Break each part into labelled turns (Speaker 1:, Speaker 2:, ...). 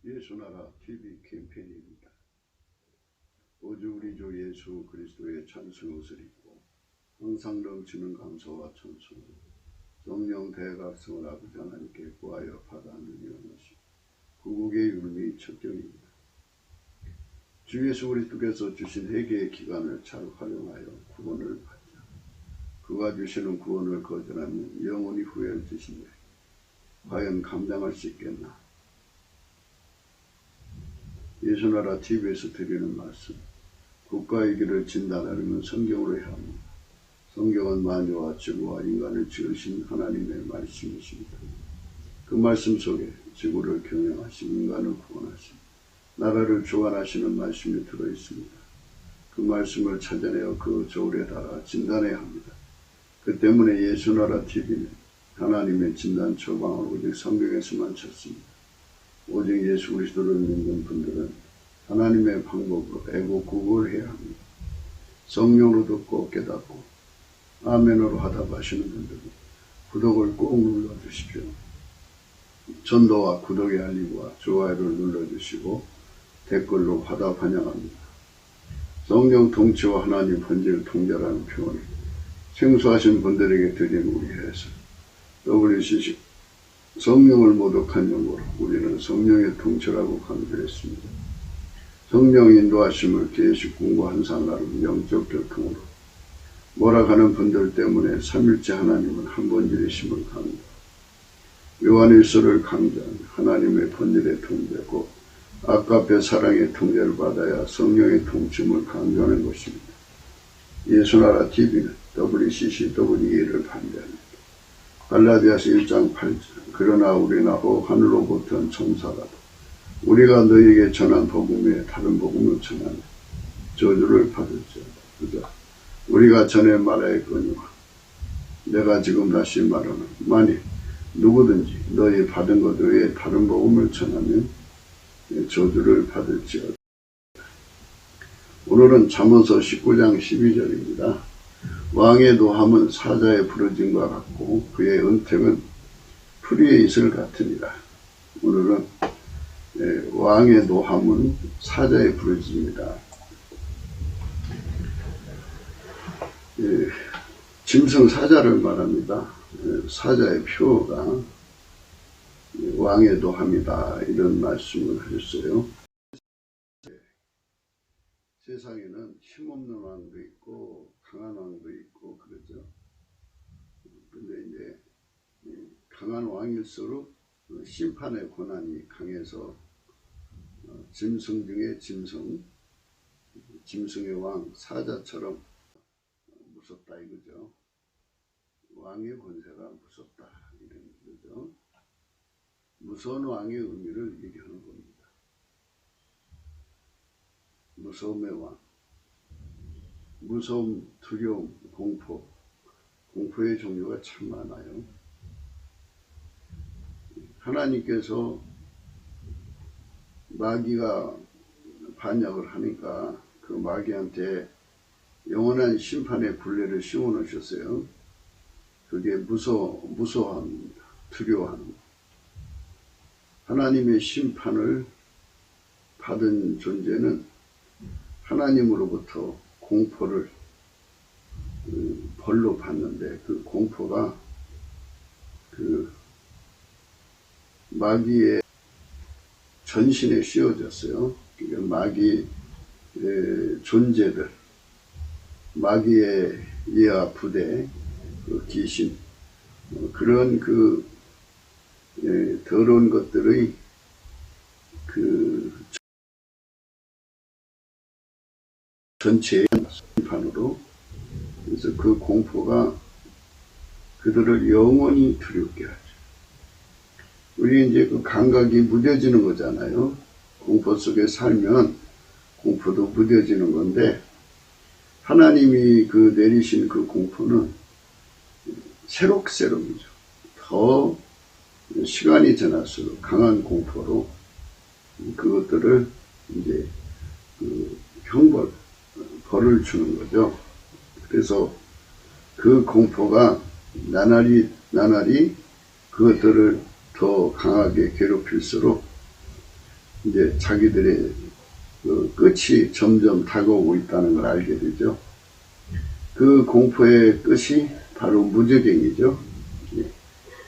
Speaker 1: 예수나라 TV 캠페인입니다. 오직 우리 주 예수 그리스도의 찬송 옷을 입고 항상 넘치는 감사와 찬송, 성령 대각성을 아버지 하나님께 구하여 받아 누리옵나시. 구국의 이름이 첫경입니다. 주 예수 그리스도께서 주신 회개의 기간을 잘 활용하여 구원을 받자. 그가 주시는 구원을 거절하면 영원히 후회를 주시니 과연 감당할 수 있겠나? 예수나라 TV에서 드리는 말씀, 국가의 길을 진단하려면 성경으로 해야 합니다. 성경은 만유와 지구와 인간을 지으신 하나님의 말씀이십니다. 그 말씀 속에 지구를 경영하시고 인간을 구원하시고 나라를 주관하시는 말씀이 들어있습니다. 그 말씀을 찾아내어 그 저울에 달아 진단해야 합니다. 그 때문에 예수나라 TV는 하나님의 진단 처방을 오직 성경에서만 찾습니다. 오직 예수 그리스도를 믿는 분들은 하나님의 방법으로 애고구국을 해야 합니다. 성령으로 듣고 깨닫고 아멘으로 화답하시는 분들은 구독을 꼭 눌러주십시오. 전도와 구독의 알림과 좋아요를 눌러주시고 댓글로 화답 환영합니다. 성령 통치와 하나님 본질 통제라는 표현을 생소하신 분들에게 드린 우리 해설 WCC 성령을 모독한 용어로 우리는 성령의 통치라고 강조했습니다. 성령 인도하심을 계식 공부한 사람은 영적 교통으로 몰아가는 분들 때문에 삼일째 하나님은 한 본질이심을 강조, 요한일서를 강조한 하나님의 본질의 통제고 아까페 사랑의 통제를 받아야 성령의 통치를 강조하는 것입니다. 예수나라 TV는 WCCWE를 반대합니다. 갈라디아서 1장 8절 그러나 우리나 혹 하늘로부터 온 천사라도 우리가 너희에게 전한 복음 외에 다른 복음을 전하면 저주를 받을지어다. 우리가 전에 말하였거니와 내가 지금 다시 말하는 만일 누구든지 너희 받은 것 외에 다른 복음을 전하면 저주를 받을지어다. 오늘은 잠언서 19장 12절입니다. 왕의 노함은 사자의 부르짐과 같고 그의 은택은 풀이의 이슬 같으니라. 오늘은 왕의 노함은 사자의 부르짐입니다. 짐승 사자를 말합니다. 사자의 표가 왕의 노함이다 이런 말씀을 하셨어요. 세상에는 힘없는 왕도 있고 강한 왕도 있고 그러죠. 근데 이제 강한 왕일수록 심판의 권한이 강해서 짐승 중에 짐승의 왕 사자처럼 무섭다 이거죠. 왕의 권세가 무섭다 이런 거죠. 무서운 왕의 의미를 얘기하는 겁니다. 무서움의 왕, 무서움, 두려움, 공포의 종류가 참 많아요. 하나님께서 마귀가 반역을 하니까 그 마귀한테 영원한 심판의 굴레를 씌워 놓으셨어요. 그게 무서워합니다. 두려워하는 것. 하나님의 심판을 받은 존재는 하나님으로부터 공포를 벌로 받는데 그 공포가 그 마귀의 전신에 씌워졌어요. 마귀 존재들, 마귀의 예하 부대, 그 귀신, 그런 그 더러운 것들의 그 전체의 심판으로 그래서 그 공포가 그들을 영원히 두렵게 하죠. 우리 이제 그 감각이 무뎌지는 거잖아요. 공포 속에 살면 공포도 무뎌지는 건데 하나님이 그 내리신 그 공포는 새록새록이죠. 더 시간이 지날수록 강한 공포로 그것들을 이제 그 벌을 주는 거죠. 그래서 그 공포가 나날이 그것들을 더 강하게 괴롭힐수록 이제 자기들의 그 끝이 점점 다가오고 있다는 걸 알게 되죠. 그 공포의 끝이 바로 무저갱이죠.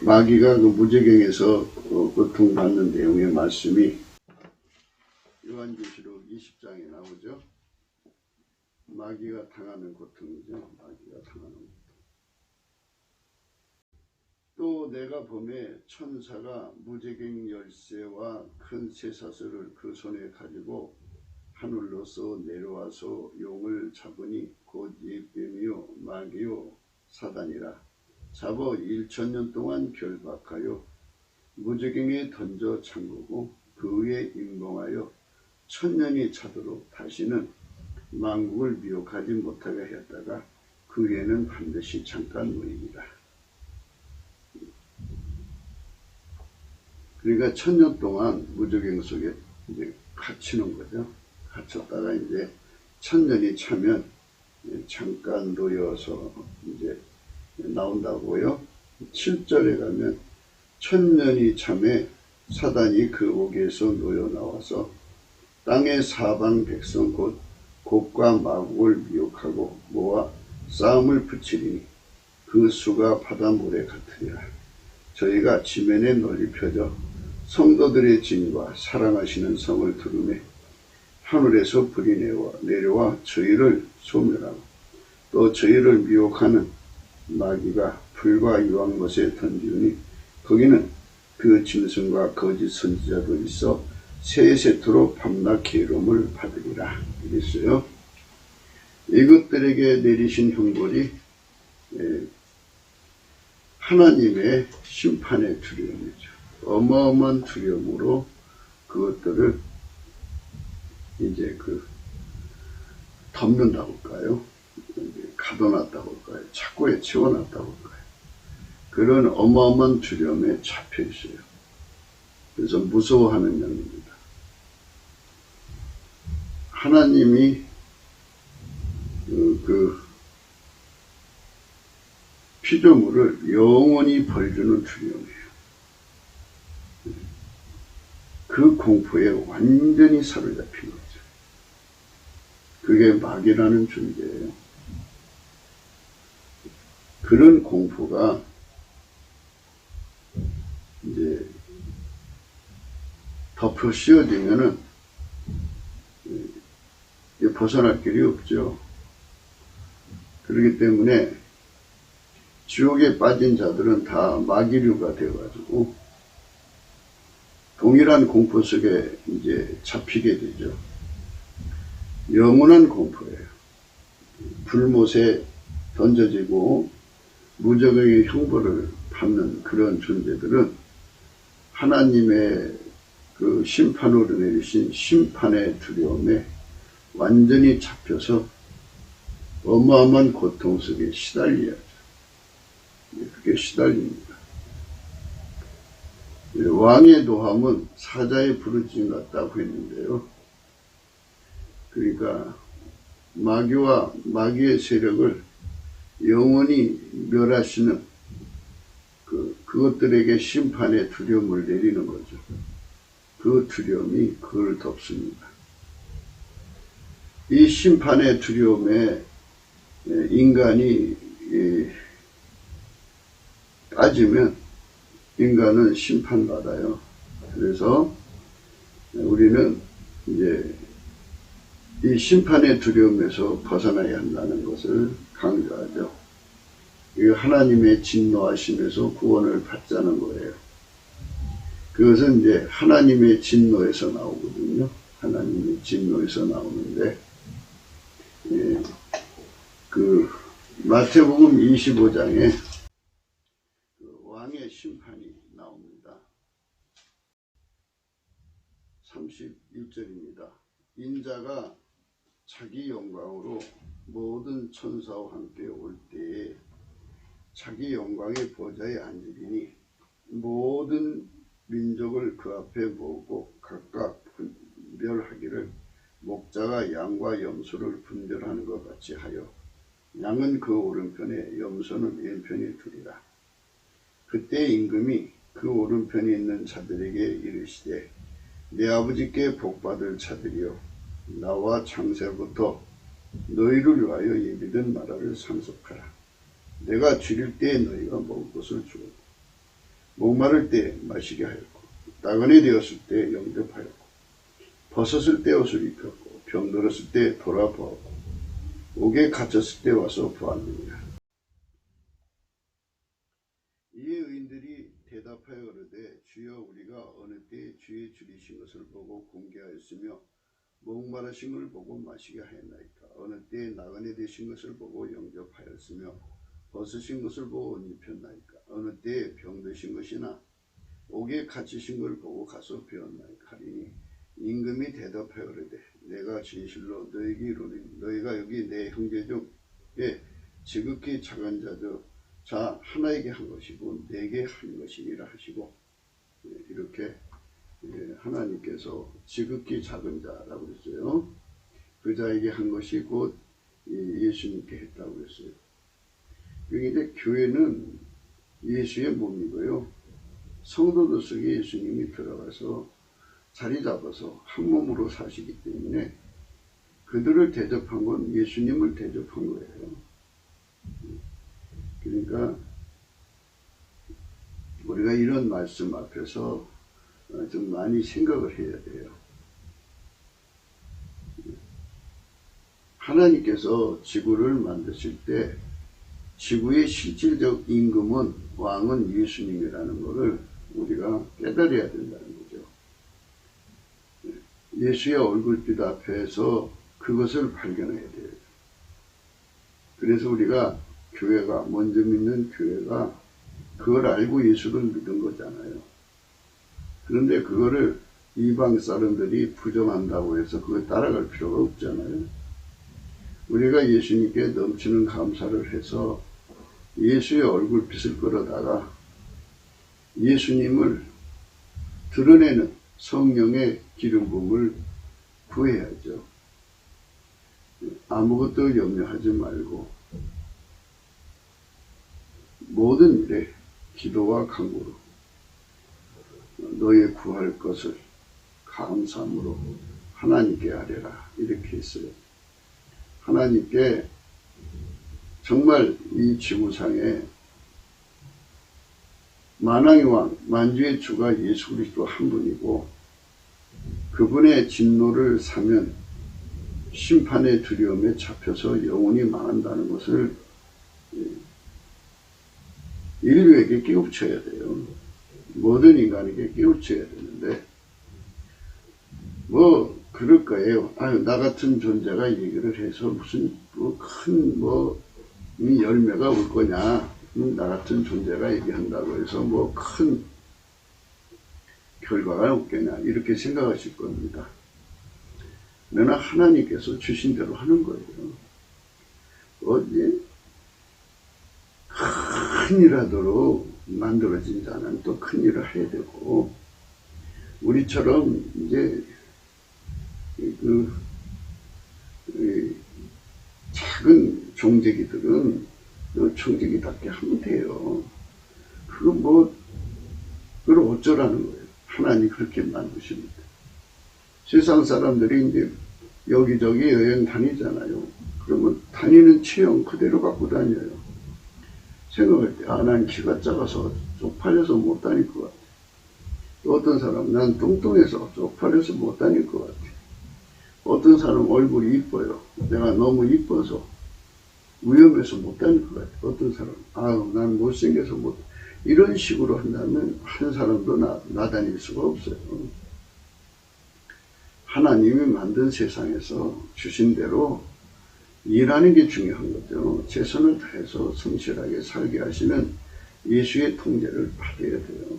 Speaker 1: 마귀가 그 무저갱에서 고통받는 내용의 말씀이 요한계시록 20장에 나오죠. 마귀가 당하는 고통이죠. 마귀가 당하는 고통. 또 내가 보매 천사가 무저갱 열쇠와 큰 쇠사슬을 그 손에 가지고 하늘로서 내려와서 용을 잡으니 곧 예뱀이요 마귀요 사단이라 잡아 1000년 동안 결박하여 무저갱에 던져 잠그고 그 위에 임봉하여 1000년이 차도록 다시는 만국을 미혹하지 못하게 했다가 그 후에는 반드시 잠깐 무익이라. 그러니까 1000년 동안 무저갱 속에 이제 갇히는 거죠. 갇혔다가 이제 1000년이 차면 잠깐 놓여서 이제 나온다고요. 7절에 가면 1000년이 참에 사단이 그 옥에서 놓여 나와서 땅의 사방 백성 곧 곡과 마곡을 미혹하고 모아 싸움을 붙이리니 그 수가 바닷물에 같으리라. 저희가 지면에 널리 펴져 성도들의 진과 사랑하시는 성을 두르매 하늘에서 불이 내려와 저희를 소멸하고 또 저희를 미혹하는 마귀가 불과 유황못에 던지니 거기는 그 짐승과 거짓 선지자도 있어 세세토록 밤낮 괴로움을 받으리라. 이랬어요. 이것들에게 내리신 형벌이 하나님의 심판의 두려움이죠. 어마어마한 두려움으로 그것들을 이제 덮는다고 할까요? 가둬놨다고 할까요? 착고에 채워놨다고 할까요? 그런 어마어마한 두려움에 잡혀 있어요. 그래서 무서워하는 영입니다. 하나님이 그 피조물을 영원히 벌주는 두려움이에요. 그 공포에 완전히 사로잡힌 거죠. 그게 마귀라는 존재예요. 그런 공포가 이제 덮어 씌워지면은 벗어날 길이 없죠. 그렇기 때문에 지옥에 빠진 자들은 다 마귀류가 되어가지고 동일한 공포 속에 이제 잡히게 되죠. 영원한 공포예요. 불못에 던져지고 무저갱의 형벌을 받는 그런 존재들은 하나님의 그 심판으로 내리신 심판의 두려움에 완전히 잡혀서 어마어마한 고통 속에 시달려야죠. 그게 시달립니다. 왕의 노함은 사자의 부르짖음 같다고 했는데요. 그러니까 마귀와 마귀의 세력을 영원히 멸하시는 그것들에게 심판의 두려움을 내리는 거죠. 그 두려움이 그걸 덮습니다. 이 심판의 두려움에 인간이 빠지면 인간은 심판받아요. 그래서 우리는 이제 이 심판의 두려움에서 벗어나야 한다는 것을 강조하죠. 이 하나님의 진노하심에서 구원을 받자는 거예요. 그것은 이제 하나님의 진노에서 나오거든요. 하나님의 진노에서 나오는데, 마태복음 25장에 왕의 심판이 나옵니다. 31절입니다. 인자가 자기 영광으로 모든 천사와 함께 올 때에 자기 영광의 보좌에 앉으리니 모든 민족을 그 앞에 모으고 각각 분별하기를 목자가 양과 염소를 분별하는 것 같이 하여 양은 그 오른편에 염소는 왼편에 두리라. 그때 임금이 그 오른편에 있는 자들에게 이르시되 내 아버지께 복받을 자들이여 나와 창세부터 너희를 위하여 예비된 나라를 상속하라. 내가 줄일 때에 너희가 먹을 것을 주었고 목마를 때 마시게 하였고 나그네 되었을 때 영접하였고 벗었을 때 옷을 입혔고 병들었을 때 돌아보았고 옥에 갇혔을 때 와서 보았느니라. 이에 의인들이 대답하여 이르되 주여 우리가 어느 때에 주의 줄이신 것을 보고 공개하였으며 목마르신 것을 보고 마시게 하였나이까. 어느 때에 나그네 되신 것을 보고 영접하였으며 벗으신 것을 보고 옷 입혔나이까. 어느 때에 병드신 것이나 옥에 갇히신 것을 보고 가서 배웠나이까 하리니 임금이 대답하여 이르되 내가 진실로 너희에게 이르노니 너희가 여기 내 형제 중에 지극히 작은 자 하나에게 한 것이고 내게 한 것이니라 하시고, 이렇게 하나님께서 지극히 작은 자라고 그랬어요. 그 자에게 한 것이 곧 예수님께 했다고 그랬어요. 그런데 교회는 예수의 몸이고요. 성도들 속에 예수님이 들어가서 자리 잡아서 한 몸으로 사시기 때문에 그들을 대접한 건 예수님을 대접한 거예요. 그러니까 우리가 이런 말씀 앞에서 좀 많이 생각을 해야 돼요. 하나님께서 지구를 만드실 때 지구의 실질적 임금은 왕은 예수님이라는 것을 우리가 깨달아야 된다는 거죠. 예수의 얼굴빛 앞에서 그것을 발견해야 돼요. 그래서 우리가 교회가 먼저 믿는 교회가 그걸 알고 예수를 믿은 거잖아요. 그런데 그거를 이방 사람들이 부정한다고 해서 그걸 따라갈 필요가 없잖아요. 우리가 예수님께 넘치는 감사를 해서 예수의 얼굴빛을 끌어다가 예수님을 드러내는 성령의 기름 부음을 구해야죠. 아무것도 염려하지 말고 모든 일에 기도와 간구로 너의 구할 것을 감사함으로 하나님께 아뢰라, 이렇게 했어요. 하나님께 정말 이 지구상에 만왕의 왕, 만주의 주가 예수 그리스도 한 분이고 그분의 진노를 사면 심판의 두려움에 잡혀서 영원히 망한다는 것을 인류에게 깨우쳐야 돼요. 모든 인간에게 깨우쳐야 되는데 뭐 그럴 거예요. 아유, 나 같은 존재가 얘기를 해서 무슨 큰 열매가 올 거냐, 나 같은 존재가 얘기한다고 해서 뭐 큰 결과가 없겠냐, 이렇게 생각하실 겁니다. 그러나 하나님께서 주신 대로 하는 거예요. 어디 큰 일하도록 만들어진 자는 또 큰 일을 해야 되고, 우리처럼 이제 작은 종재기들은 종재기답게 하면 돼요. 그걸 어쩌라는 거예요. 하나님 그렇게 만드십니다. 세상 사람들이 이제 여기저기 여행 다니잖아요. 그러면 다니는 체형 그대로 갖고 다녀요. 생각할 때, 난 키가 작아서 쪽팔려서 못 다닐 것 같아. 또 어떤 사람은 난 뚱뚱해서 쪽팔려서 못 다닐 것 같아. 어떤 사람은 얼굴이 이뻐요. 내가 너무 이뻐서 위험해서 못 다닐 것 같아. 어떤 사람은 난 못생겨서 못. 이런 식으로 한다면 한 사람도 나다닐 수가 없어요. 하나님이 만든 세상에서 주신 대로 일하는 게 중요한 거죠. 최선을 다해서 성실하게 살게 하시는 예수의 통제를 받아야 돼요.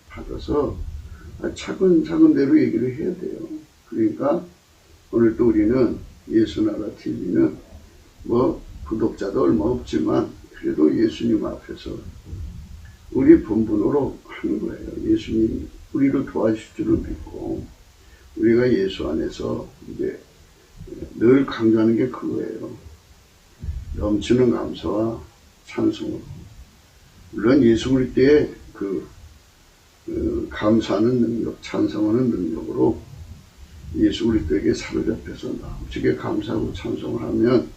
Speaker 1: 받아서 차근차근 대로 얘기를 해야 돼요. 그러니까 오늘 또 우리는 예수나라 TV는 구독자도 얼마 없지만 그래도 예수님 앞에서 우리 본분으로 하는 거예요. 예수님 우리를 도와주실 줄을 믿고 우리가 예수 안에서 이제 늘 강조하는 게 그거예요. 넘치는 감사와 찬송으로. 물론 예수 그리스도의 감사하는 능력, 찬송하는 능력으로 예수 그리스도에게 사로잡혀서 나무지게 감사하고 찬송을 하면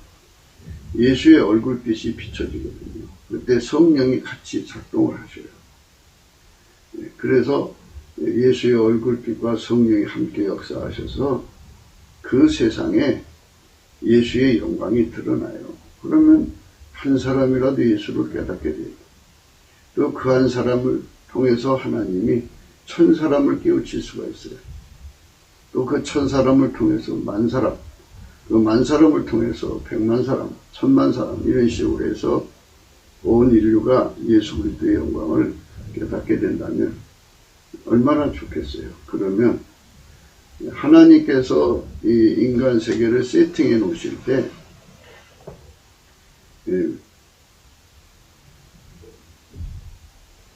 Speaker 1: 예수의 얼굴빛이 비춰지거든요. 그때 성령이 같이 작동을 하셔요. 그래서 예수의 얼굴빛과 성령이 함께 역사하셔서 그 세상에 예수의 영광이 드러나요. 그러면 한 사람이라도 예수를 깨닫게 돼요. 또 그 한 사람을 통해서 하나님이 천 사람을 깨우칠 수가 있어요. 또 그 천 사람을 통해서 만 사람, 그 만 사람을 통해서 100만 사람, 1000만 사람 이런 식으로 해서 온 인류가 예수 그리스도의 영광을 깨닫게 된다면 얼마나 좋겠어요. 그러면 하나님께서 이 인간 세계를 세팅해 놓으실 때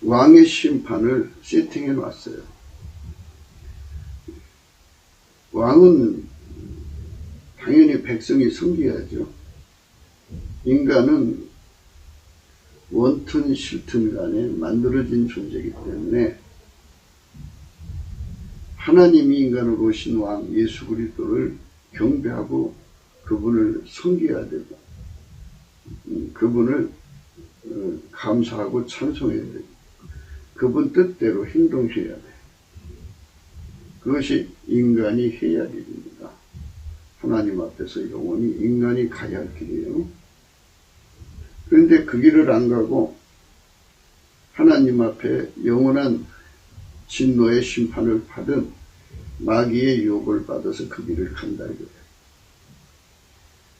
Speaker 1: 왕의 심판을 세팅해 놨어요. 왕은 당연히 백성이 섬겨야죠. 인간은 원튼 싫든 간에 만들어진 존재이기 때문에 하나님이 인간으로 오신 왕 예수 그리스도를 경배하고 그분을 섬겨야 되고 그분을 감사하고 찬송해야 되고 그분 뜻대로 행동해야 돼. 그것이 인간이 해야 할 일입니다. 하나님 앞에서 영원히 인간이 가야 할 길이에요. 그런데 그 길을 안 가고 하나님 앞에 영원한 진노의 심판을 받은 마귀의 유혹을 받아서 그 길을 간다 이거예요.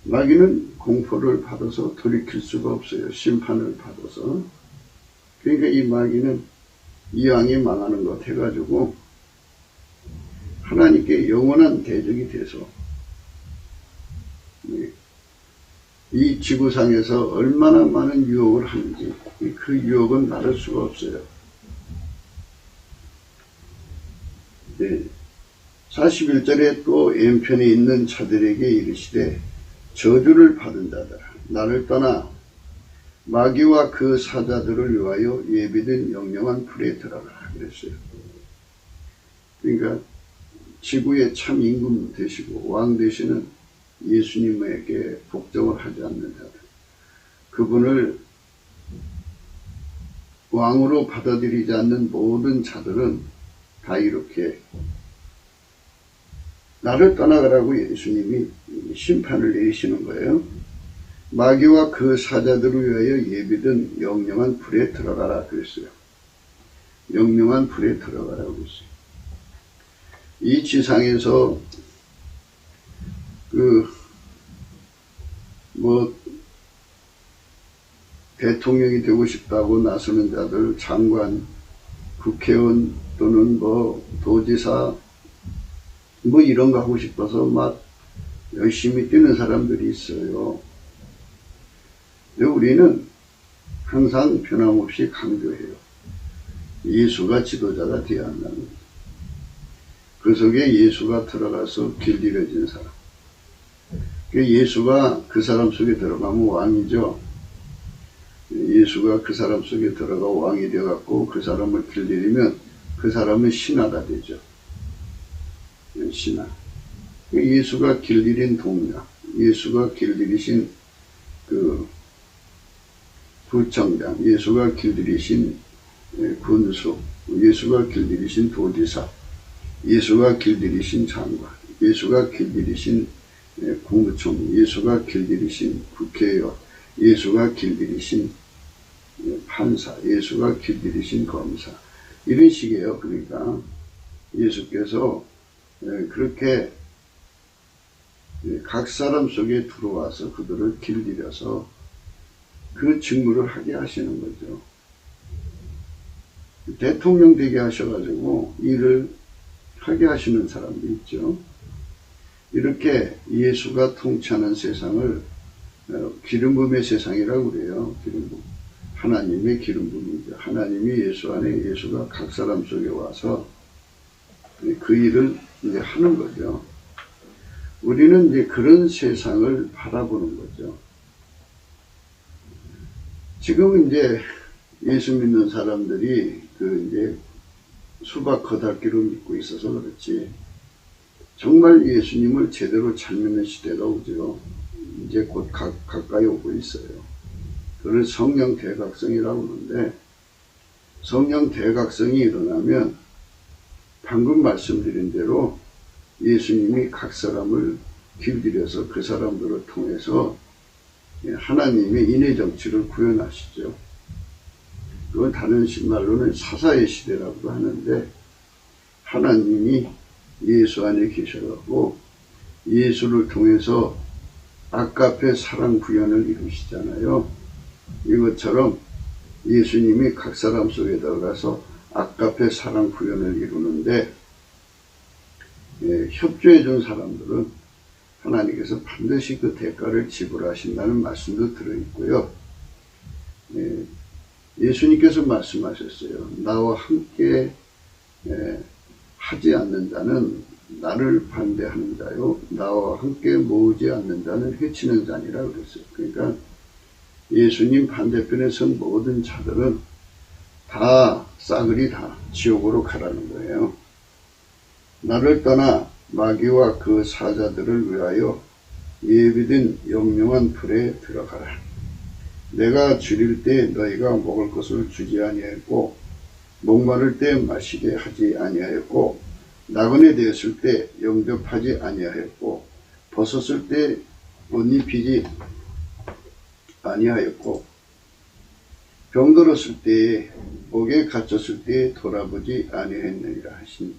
Speaker 1: 마귀는 공포를 받아서 돌이킬 수가 없어요. 심판을 받아서. 그러니까 이 마귀는 이왕이 망하는 것 해가지고 하나님께 영원한 대적이 돼서 이 지구상에서 얼마나 많은 유혹을 하는지 그 유혹은 나를 수가 없어요. 41절에 또 왼편에 있는 자들에게 이르시되 저주를 받은 자들아 나를 떠나 마귀와 그 사자들을 위하여 예비된 영영한 불에 들어가라 그랬어요. 그러니까 지구의 참 임금 되시고 왕 되시는 예수님에게 복종을 하지 않는 자들, 그분을 왕으로 받아들이지 않는 모든 자들은 다 이렇게 나를 떠나가라고 예수님이 심판을 내리시는 거예요. 마귀와 그 사자들을 위하여 예비된 영영한 불에 들어가라 그랬어요. 영영한 불에 들어가라고 했어요. 이 지상에서 대통령이 되고 싶다고 나서는 자들, 장관, 국회의원 또는 도지사 이런 거 하고 싶어서 막 열심히 뛰는 사람들이 있어요. 근데 우리는 항상 변함없이 강조해요. 예수가 지도자가 되어야 한다는 거죠. 그 속에 예수가 들어가서 길들여진 사람. 예수가 그 사람 속에 들어가면 왕이죠. 예수가 그 사람 속에 들어가 왕이 되어갖고 그 사람을 길들이면 그 사람은 신하가 되죠. 신하. 예수가 길들인 동료, 예수가 길들이신 그 구청장, 예수가 길들이신 군수, 예수가 길들이신 도지사, 예수가 길들이신 장관, 예수가 길들이신 국무총리, 예수가 길들이신 국회의원, 예수가 길들이신 판사, 예수가 길들이신 검사, 이런 식이에요. 그러니까 예수께서 그렇게 각 사람 속에 들어와서 그들을 길들여서 그 직무를 하게 하시는 거죠. 대통령 되게 하셔가지고 일을 하게 하시는 사람도 있죠. 이렇게 예수가 통치하는 세상을 기름 부음의 세상이라고 그래요. 기름 부음. 하나님의 기름 부음이죠. 하나님이 예수 안에 예수가 각 사람 속에 와서 그 일을 이제 하는 거죠. 우리는 이제 그런 세상을 바라보는 거죠. 지금 이제 예수 믿는 사람들이 이제 수박 거달기로 믿고 있어서 그렇지 정말 예수님을 제대로 잘 믿는 시대가 오죠. 이제 곧 가까이 오고 있어요. 그걸 성령 대각성이라고 하는데 성령 대각성이 일어나면 방금 말씀드린 대로 예수님이 각 사람을 길들여서 그 사람들을 통해서 하나님의 인의 정치를 구현하시죠. 그건 다른 말로는 사사의 시대라고도 하는데 하나님이 예수 안에 계셔가고 예수를 통해서 아까페 사랑 구현을 이루시잖아요. 이것처럼 예수님이 각 사람 속에 들어가서 아까페 사랑 구현을 이루는데 협조해 준 사람들은 하나님께서 반드시 그 대가를 지불하신다는 말씀도 들어있고요. 예수님께서 말씀하셨어요. 나와 함께 하지 않는 자는 나를 반대하는 자요 나와 함께 모으지 않는 자는 해치는 자니라 그랬어요. 그러니까 예수님 반대편에 선 모든 자들은 다 싸그리 다 지옥으로 가라는 거예요. 나를 떠나 마귀와 그 사자들을 위하여 예비된 영영한 불에 들어가라. 내가 줄일 때 너희가 먹을 것을 주지 아니하였고 목마를 때 마시게 하지 아니하였고 나그네 되었을 때 영접하지 아니하였고 벗었을 때 옷 입히지 아니하였고 병들었을 때에 옥에 갇혔을 때에 돌아보지 아니하였느니라 하시니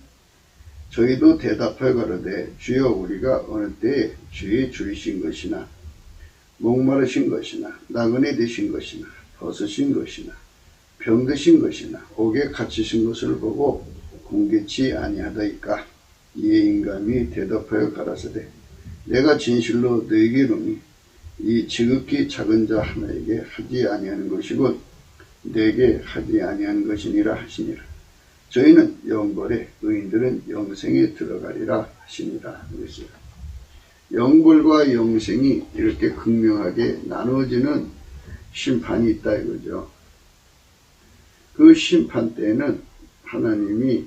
Speaker 1: 저희도 대답하여 가로되 주여 우리가 어느 때에 주의 줄이신 것이나 목마르신 것이나 나그네 되신 것이나 벗으신 것이나 병드신 것이나 옥에 갇히신 것을 보고 공개치 아니하다이까. 이에 인감이 대답하여 가라사대 내가 진실로 너에게 이르노니 이 지극히 작은 자 하나에게 하지 아니하는 것이고 내게 하지 아니하는 것이니라 하시니라. 저희는 영벌에 의인들은 영생에 들어가리라 하시니라. 그랬어요. 영벌과 영생이 이렇게 극명하게 나누어지는 심판이 있다 이거죠. 그 심판 때에는 하나님이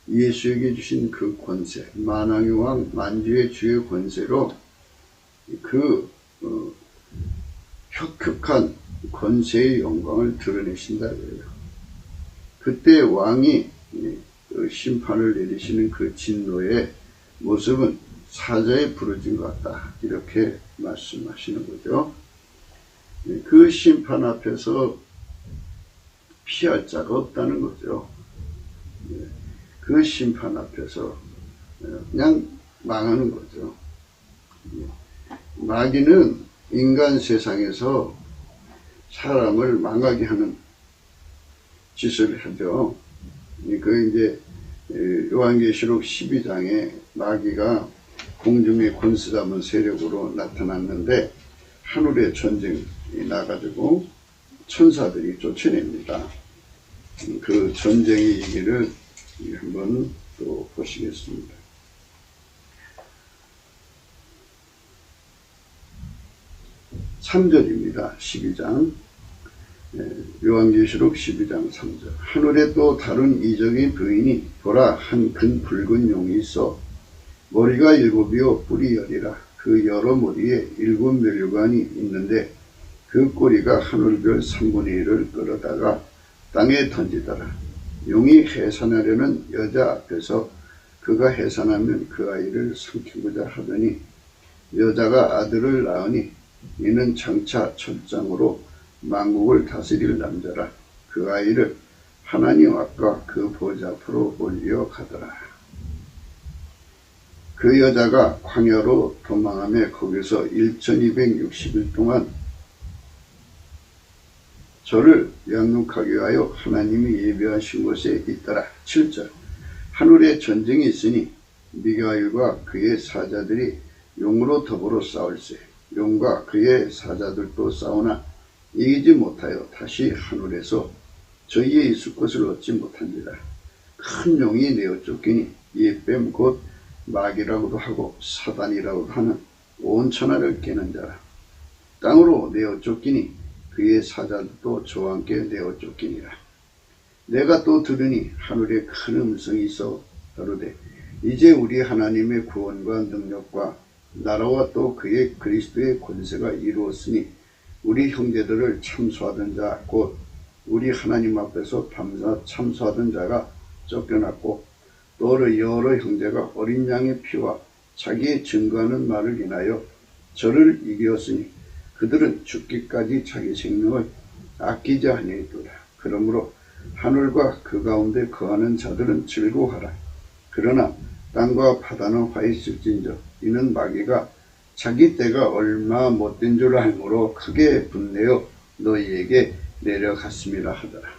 Speaker 1: 예수에게 주신 그 권세, 만왕의 왕 만주의 주의 권세로 그 혁혁한 권세의 영광을 드러내신다 그래요. 그때 왕이 그 심판을 내리시는 그 진노의 모습은 사자의 부르짖은 것 같다 이렇게 말씀하시는 거죠. 그 심판 앞에서 피할 자가 없다는 거죠. 그 심판 앞에서 그냥 망하는 거죠. 마귀는 인간 세상에서 사람을 망하게 하는 짓을 하죠. 그 이제 요한계시록 12장에 마귀가 공중의 권세 잡은 세력으로 나타났는데 하늘의 전쟁이 나가지고 천사들이 쫓아냅니다. 그 전쟁의 얘기를 한번 또 보시겠습니다. 3절입니다. 12장 요한계시록 12장 3절 하늘에 또 다른 이적의 보이니 보라 한 큰 붉은 용이 있어 머리가 7이요 뿔이 10이라 그 여러 머리에 7 면류관이 있는데 그 꼬리가 하늘별 3분의 1을 끌어다가 땅에 던지더라. 용이 해산하려는 여자 앞에서 그가 해산하면 그 아이를 삼키고자 하더니 여자가 아들을 낳으니 이는 장차 첫장으로 만국을 다스릴 남자라. 그 아이를 하나님 앞과 그 보좌 앞으로 올려가더라. 그 여자가 광야로 도망하며 거기서 1260일 동안 저를 양육하기 위하여 하나님이 예비하신 곳에 있더라. 7절 하늘에 전쟁이 있으니 미가엘과 그의 사자들이 용으로 더불어 싸울세. 용과 그의 사자들도 싸우나 이기지 못하여 다시 하늘에서 저희의 있을 것을 얻지 못한지라. 큰 용이 내어 쫓기니 이 뱀 곧 마귀라고도 하고 사단이라고도 하는 온 천하를 깨는 자라. 땅으로 내어 쫓기니 그의 사자들도 저와 함께 내어 쫓기니라. 내가 또 들으니 하늘에 큰 음성이 있어 가로되 이제 우리 하나님의 구원과 능력과 나라와 또 그의 그리스도의 권세가 이루었으니 우리 형제들을 참소하던 자 곧 우리 하나님 앞에서 밤낮 참소하던 자가 쫓겨났고 또 여러 형제가 어린 양의 피와 자기의 증거하는 말을 인하여 저를 이겼으니 그들은 죽기까지 자기 생명을 아끼지 아니하였도다. 그러므로 하늘과 그 가운데 거하는 자들은 즐거워하라. 그러나 땅과 바다는 화 있을진저 이는 마귀가 자기 때가 얼마 못된 줄 알므로 크게 분내어 너희에게 내려갔음이라 하더라.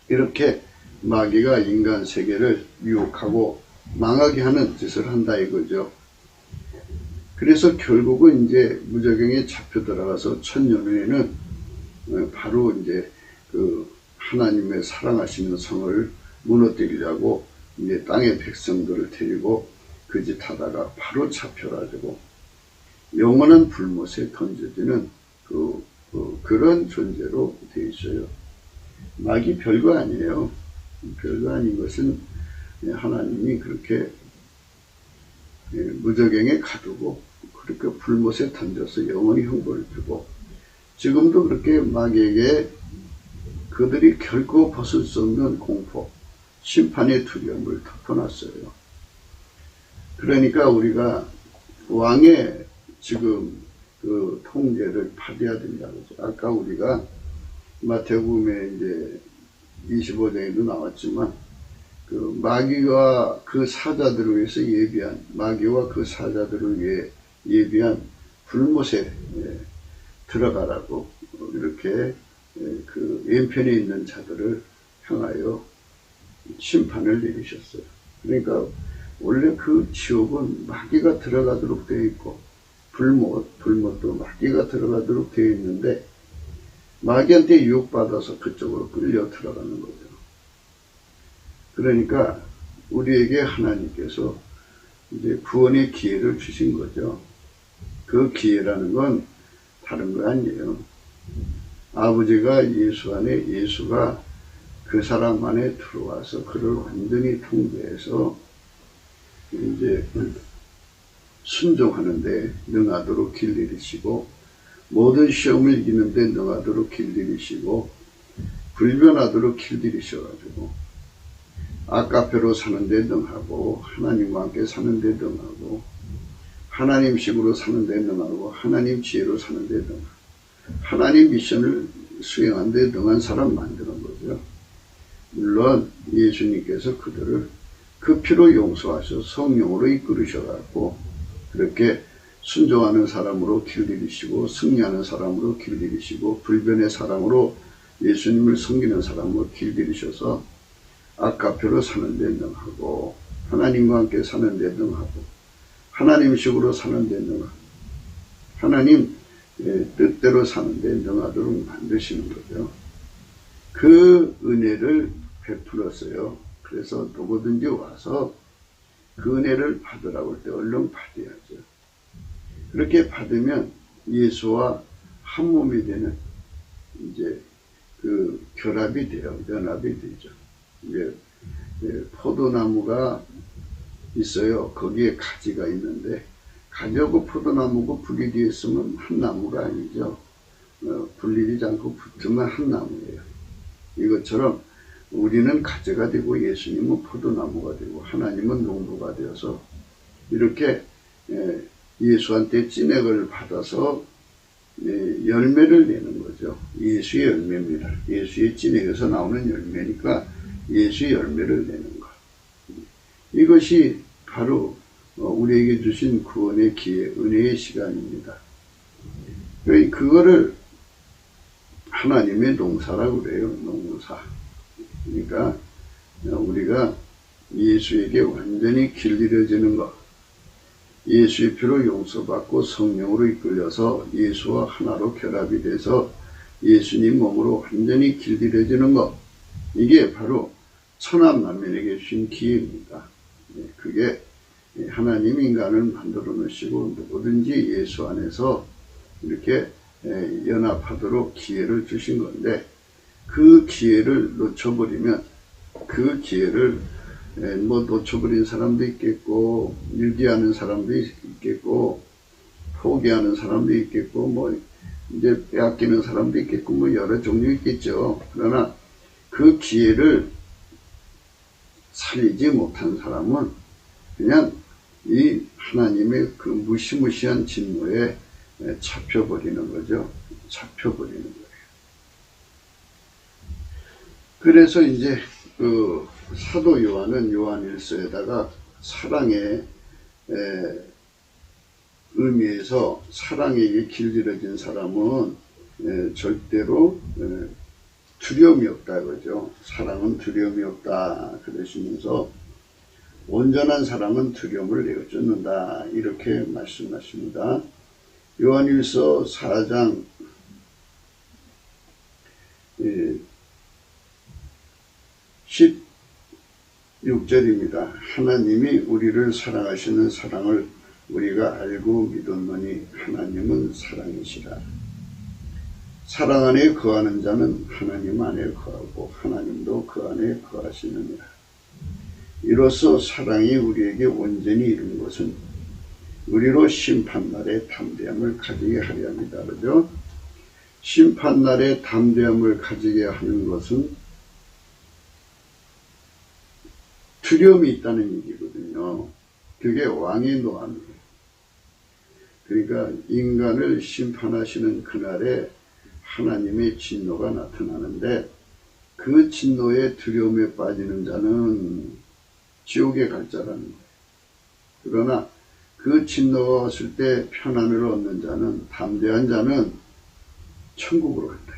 Speaker 1: 이렇게 마귀가 인간 세계를 유혹하고 망하게 하는 짓을 한다 이거죠. 그래서 결국은 이제 무저경에 잡혀 들어가서 천년 후에는 바로 이제 그 하나님의 사랑하시는 성을 무너뜨리려고 이제 땅의 백성들을 데리고 그 짓 하다가 바로 잡혀가지고 영원한 불못에 던져지는 그런 존재로 되어 있어요. 마귀 별거 아니에요. 별거 아닌 것은 하나님이 그렇게 무저갱에 가두고 그렇게 불못에 던져서 영원히 형벌을 주고 지금도 그렇게 마귀에게 그들이 결코 벗을 수 없는 공포, 심판의 두려움을 덮어놨어요. 그러니까 우리가 왕의 지금 그 통제를 받아야 된다고 하죠. 아까 우리가 마태복음에 이제 25장에도 나왔지만 그 마귀와 그 사자들을 위해서 예비한 마귀와 그 사자들을 위해 예비한 불못에 들어가라고 이렇게 그 왼편에 있는 자들을 향하여 심판을 내리셨어요. 그러니까 원래 그 지옥은 마귀가 들어가도록 되어 있고 불못도 마귀가 들어가도록 되어 있는데 마귀한테 유혹받아서 그쪽으로 끌려 들어가는 거죠. 그러니까 우리에게 하나님께서 이제 구원의 기회를 주신 거죠. 그 기회라는 건 다른 거 아니에요. 아버지가 예수 안에 예수가 그 사람 안에 들어와서 그를 완전히 통제해서 이제 순종하는데 능하도록 길들이시고 모든 시험을 이기는데 능하도록 길들이시고 불변하도록 길들이셔가지고 아까페로 사는데 능하고 하나님과 함께 사는데 능하고 하나님식으로 사는데 능하고 하나님 지혜로 사는데 능하고 하나님 미션을 수행하는데 능한 사람 만드는 거죠. 물론 예수님께서 그들을 그 피로 용서하셔 성령으로 이끌으셔갖고 그렇게 순종하는 사람으로 길들이시고 승리하는 사람으로 길들이시고 불변의 사람으로 예수님을 섬기는 사람으로 길들이셔서 아까표로 사는 데 능하고 하나님과 함께 사는 데 능하고 하나님식으로 사는 데 능하고 하나님 뜻대로 사는 데 능하도록 만드시는 거죠. 그 은혜를 베풀었어요. 그래서 누구든지 와서 그 은혜를 받으라고 할 때 얼른 받아야죠. 그렇게 받으면 예수와 한 몸이 되는 이제 그 결합이 돼요. 연합이 되죠. 이제 포도나무가 있어요. 거기에 가지가 있는데 가지하고 포도나무고 분리되어 있으면 한 나무가 아니죠. 분리되지 않고 붙으면 한 나무예요. 이것처럼 우리는 가지가 되고 예수님은 포도나무가 되고 하나님은 농부가 되어서 이렇게 예수한테 찐액을 받아서 열매를 내는 거죠. 예수의 열매입니다. 예수의 찐액에서 나오는 열매니까 예수의 열매를 내는 것. 이것이 바로 우리에게 주신 구원의 기회, 은혜의 시간입니다. 그거를 하나님의 농사라고 그래요. 농사. 그러니까 우리가 예수에게 완전히 길들여지는 것, 예수의 피로 용서받고 성령으로 이끌려서 예수와 하나로 결합이 돼서 예수님 몸으로 완전히 길들여지는 것, 이게 바로 천하만민에게 주신 기회입니다. 그게 하나님 인간을 만들어 놓으시고 누구든지 예수 안에서 이렇게 연합하도록 기회를 주신 건데 그 기회를 놓쳐버리면, 그 기회를 뭐 놓쳐버린 사람도 있겠고, 일기하는 사람도 있겠고, 포기하는 사람도 있겠고, 뭐 이제 빼앗기는 사람도 있겠고, 뭐 여러 종류 있겠죠. 그러나 그 기회를 살리지 못한 사람은 그냥 이 하나님의 그 무시무시한 진노에 잡혀버리는 거죠. 잡혀버리는 거예요. 그래서 이제 그 사도 요한은 요한일서에다가 사랑의 의미에서 사랑에게 길들여진 사람은 절대로 두려움이 없다 그러죠. 사랑은 두려움이 없다 그러시면서 온전한 사랑은 두려움을 내어쫓는다 이렇게 말씀하십니다. 요한일서 4장 16절입니다. 하나님이 우리를 사랑하시는 사랑을 우리가 알고 믿었노니 하나님은 사랑이시라. 사랑 안에 거하는 자는 하나님 안에 거하고 하나님도 그 안에 거하시느니라. 이로써 사랑이 우리에게 온전히 이룬 것은 우리로 심판날에 담대함을 가지게 하려 합니다. 그죠? 심판날에 담대함을 가지게 하는 것은 두려움이 있다는 얘기거든요. 그게 왕의 노함이에요. 그러니까 인간을 심판하시는 그날에 하나님의 진노가 나타나는데 그 진노의 두려움에 빠지는 자는 지옥에 갈 자라는 거예요. 그러나 그 진노가 왔을 때 편안을 얻는 자는, 담대한 자는 천국으로 간다.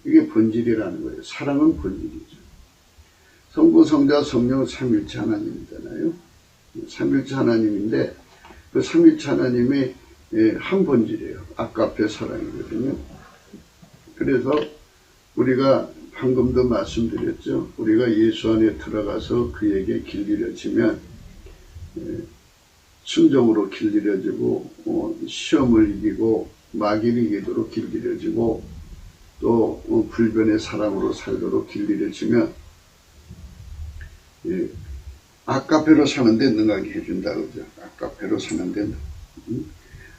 Speaker 1: 이게 본질이라는 거예요. 사랑은 본질이죠. 성부, 성자, 성령 삼일체 하나님이잖아요. 삼일체 하나님인데 그 삼일체 하나님의 한 본질이에요. 아까페 사랑이거든요. 그래서 우리가 방금도 말씀드렸죠. 우리가 예수 안에 들어가서 그에게 길들여지면 순종으로 길들여지고 시험을 이기고 마귀를 이기도록 길들여지고 또 불변의 사랑으로 살도록 길들여지면 아까페로 사는데 능하게 해준다 그러죠. 아까페로 사는데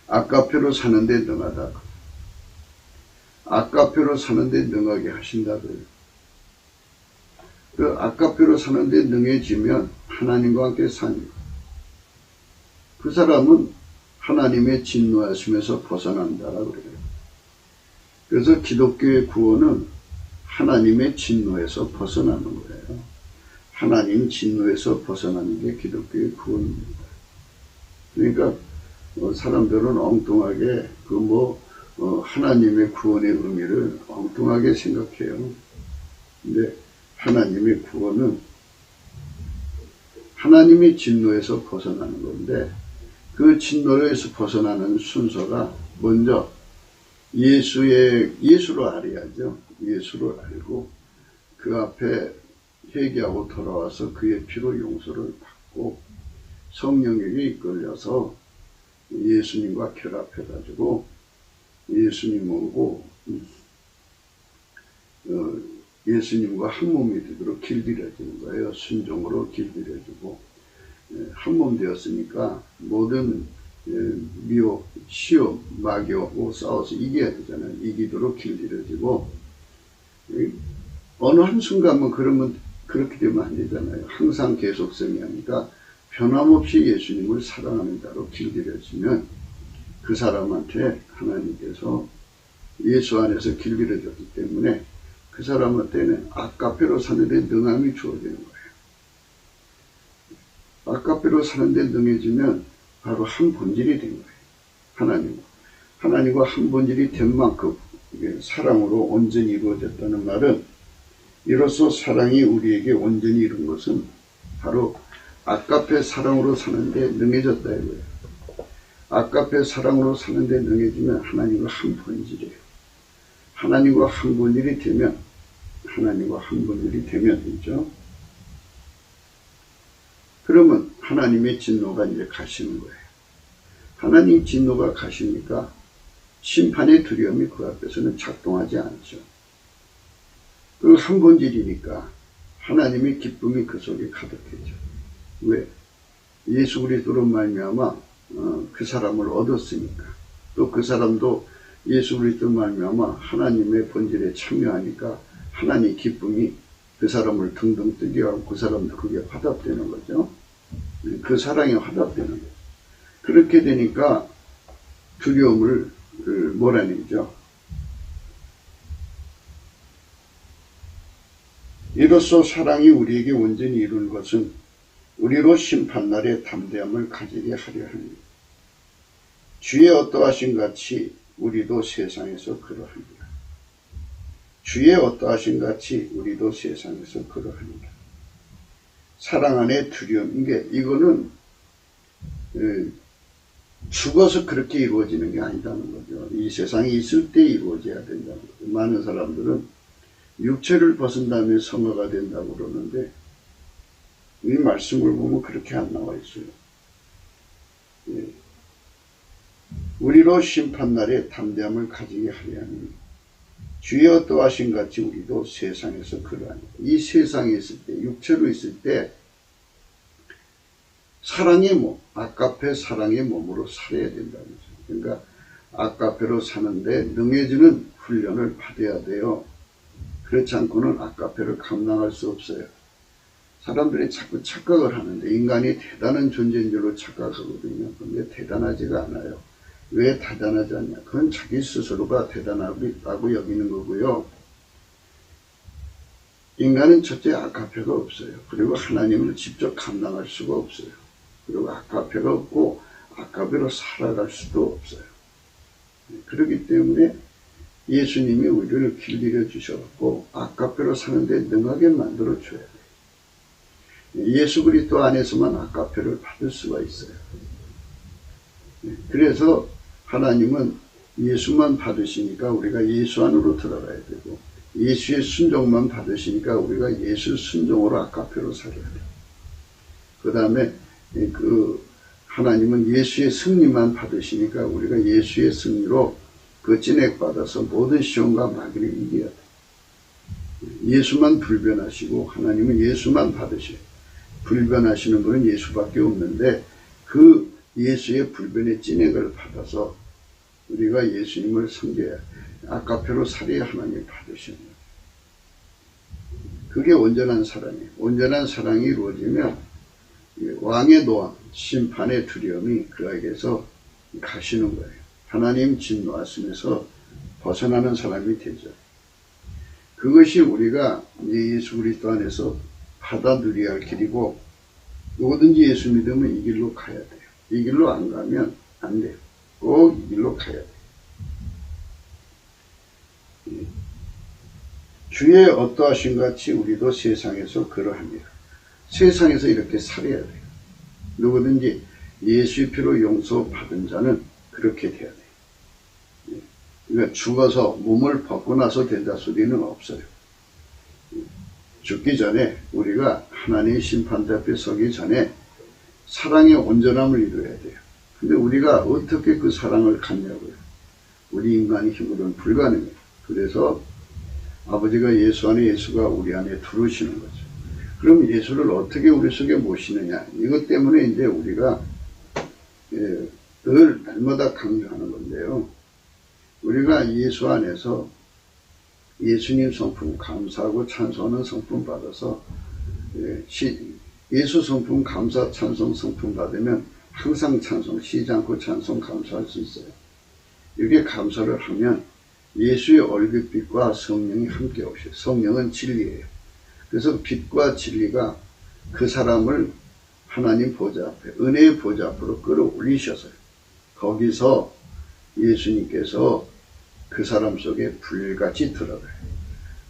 Speaker 1: 아까페로 사는데 능하다. 아까페로 사는데 능하게 하신다 그래요. 그 아까페로 사는데 능해지면 하나님과 함께 사니까 그 사람은 하나님의 진노하심에서 벗어난다라고 그래요. 그래서 기독교의 구원은 하나님의 진노에서 벗어나는 거예요. 하나님 진노에서 벗어나는 게 기독교의 구원입니다. 그러니까 사람들은 엉뚱하게 하나님의 구원의 의미를 엉뚱하게 생각해요. 근데 하나님의 구원은 하나님의 진노에서 벗어나는 건데 그 진노에서 벗어나는 순서가 먼저 예수로 알아야죠. 예수를 알고 그 앞에 회개하고 돌아와서 그의 피로 용서를 받고 성령에게 이끌려서 예수님과 결합해가지고 예수님하고 예수님과 한 몸이 되도록 길들여지는 거예요. 순종으로 길들여지고 한 몸 되었으니까 모든 미혹, 시험, 마귀하고 싸워서 이겨야 되잖아요. 이기도록 길들여지고 어느 한순간만 그렇게 되면 안 되잖아요. 항상 계속성이 아니라 변함없이 예수님을 사랑하는 자로 길들여지면 그 사람한테 하나님께서 예수 안에서 길들여졌기 때문에 그 사람한테는 아까페로 사는데 능함이 주어지는 거예요. 아까페로 사는데 능해지면 바로 한 본질이 된 거예요. 하나님과 한 본질이 된 만큼 사랑으로 온전히 이루어졌다는 말은 이로써 사랑이 우리에게 온전히 이룬 것은 바로 아까페 사랑으로 사는데 능해졌다 이거예요. 아까페 사랑으로 사는데 능해지면 하나님과 한 본질이에요. 하나님과 한 본질이 되면 있죠. 그러면 하나님의 진노가 이제 가시는 거예요. 하나님 진노가 가시니까 심판의 두려움이 그 앞에서는 작동하지 않죠. 그 한 본질이니까 하나님의 기쁨이 그 속에 가득해져. 왜? 예수 그리스도로 말미암아 그 사람을 얻었으니까. 또 그 사람도 예수 그리스도로 말미암아 하나님의 본질에 참여하니까 하나님의 기쁨이 그 사람을 등등 뜨게 하고 그 사람도 그게 화답되는 거죠. 그 사랑이 화답되는 거죠. 그렇게 되니까 두려움을 몰아내죠. 이로써 사랑이 우리에게 온전히 이루는 것은 우리로 심판날의 담대함을 가지게 하려 합니다. 주의 어떠하신 같이 우리도 세상에서 그러합니다. 주의 어떠하신 같이 우리도 세상에서 그러합니다. 사랑 안에 두려움, 이거는 죽어서 그렇게 이루어지는 게 아니다는 거죠. 이 세상에 있을 때 이루어져야 된다는 거죠. 많은 사람들은 육체를 벗은 다음에 성화가 된다고 그러는데 이 말씀을 보면 그렇게 안 나와 있어요. 우리로 심판날에 담대함을 가지게 하려 하니 주의 어떠하신 같이 우리도 세상에서 그러하니. 이 세상에 있을 때, 육체로 있을 때 사랑의 몸, 아까페 사랑의 몸으로 살아야 된다는 거죠. 그러니까 아까페로 사는데 능해지는 훈련을 받아야 돼요. 그렇지 않고는 아까페를 감당할 수 없어요. 사람들이 자꾸 착각을 하는데 인간이 대단한 존재인 줄로 착각하거든요. 그런데 대단하지가 않아요. 왜 대단하지 않냐? 그건 자기 스스로가 대단하다고 여기는 거고요. 인간은 첫째 아까페가 없어요. 그리고 하나님을 직접 감당할 수가 없어요. 그리고 아까페가 없고 아까페로 살아갈 수도 없어요. 그렇기 때문에 예수님이 우리를 길들여 주셔갖고 아까페로 사는데 능하게 만들어 줘야 돼요. 예수 그리스도 안에서만 아까페를 받을 수가 있어요. 그래서 하나님은 예수만 받으시니까 우리가 예수 안으로 들어가야 되고 예수의 순종만 받으시니까 우리가 예수 순종으로 아까페로 살아야 돼요. 그 다음에 하나님은 예수의 승리만 받으시니까 우리가 예수의 승리로 그 진액받아서 모든 시험과 마귀를 이겨야 돼요. 예수만 불변하시고 하나님은 예수만 받으셔요. 불변하시는 분은 예수밖에 없는데 그 예수의 불변의 진액을 받아서 우리가 예수님을 섬겨야 아까페로 살아야 하나님이 받으시는 거예요. 그게 온전한 사랑이에요. 온전한 사랑이 이루어지면 왕의 노함, 심판의 두려움이 그에게서 가시는 거예요. 하나님 진노하심에서 벗어나는 사람이 되죠. 그것이 우리가 예수 그리스도 안에서 받아 누려야 할 길이고 누구든지 예수 믿으면 이 길로 가야 돼요. 이 길로 안 가면 안 돼요. 꼭 이 길로 가야 돼요. 주의 어떠하신 같이 우리도 세상에서 그러합니다. 세상에서 이렇게 살아야 돼요. 누구든지 예수의 피로 용서받은 자는 그렇게 돼야 돼요. 그러니까 죽어서 몸을 벗고 나서 된다 소리는 없어요. 죽기 전에 우리가 하나님의 심판대 앞에 서기 전에 사랑의 온전함을 이루어야 돼요. 근데 우리가 어떻게 그 사랑을 갖냐고요. 우리 인간의 힘으로는 불가능해요. 그래서 아버지가 예수 안에 예수가 우리 안에 들어오시는 거죠. 그럼 예수를 어떻게 우리 속에 모시느냐. 이것 때문에 이제 우리가 늘 날마다 강조하는 건데요. 우리가 예수 안에서 예수님 성품 감사하고 찬송하는 성품 받아서 예수 성품 감사 찬송 성품 받으면 항상 찬송 쉬지 않고 찬송 감사할 수 있어요. 이렇게 감사를 하면 예수의 얼굴빛과 성령이 함께 오셔요. 성령은 진리예요. 그래서 빛과 진리가 그 사람을 하나님 보좌 앞에 은혜의 보좌 앞으로 끌어올리셔서요. 거기서 예수님께서 그 사람 속에 불같이 들어가요.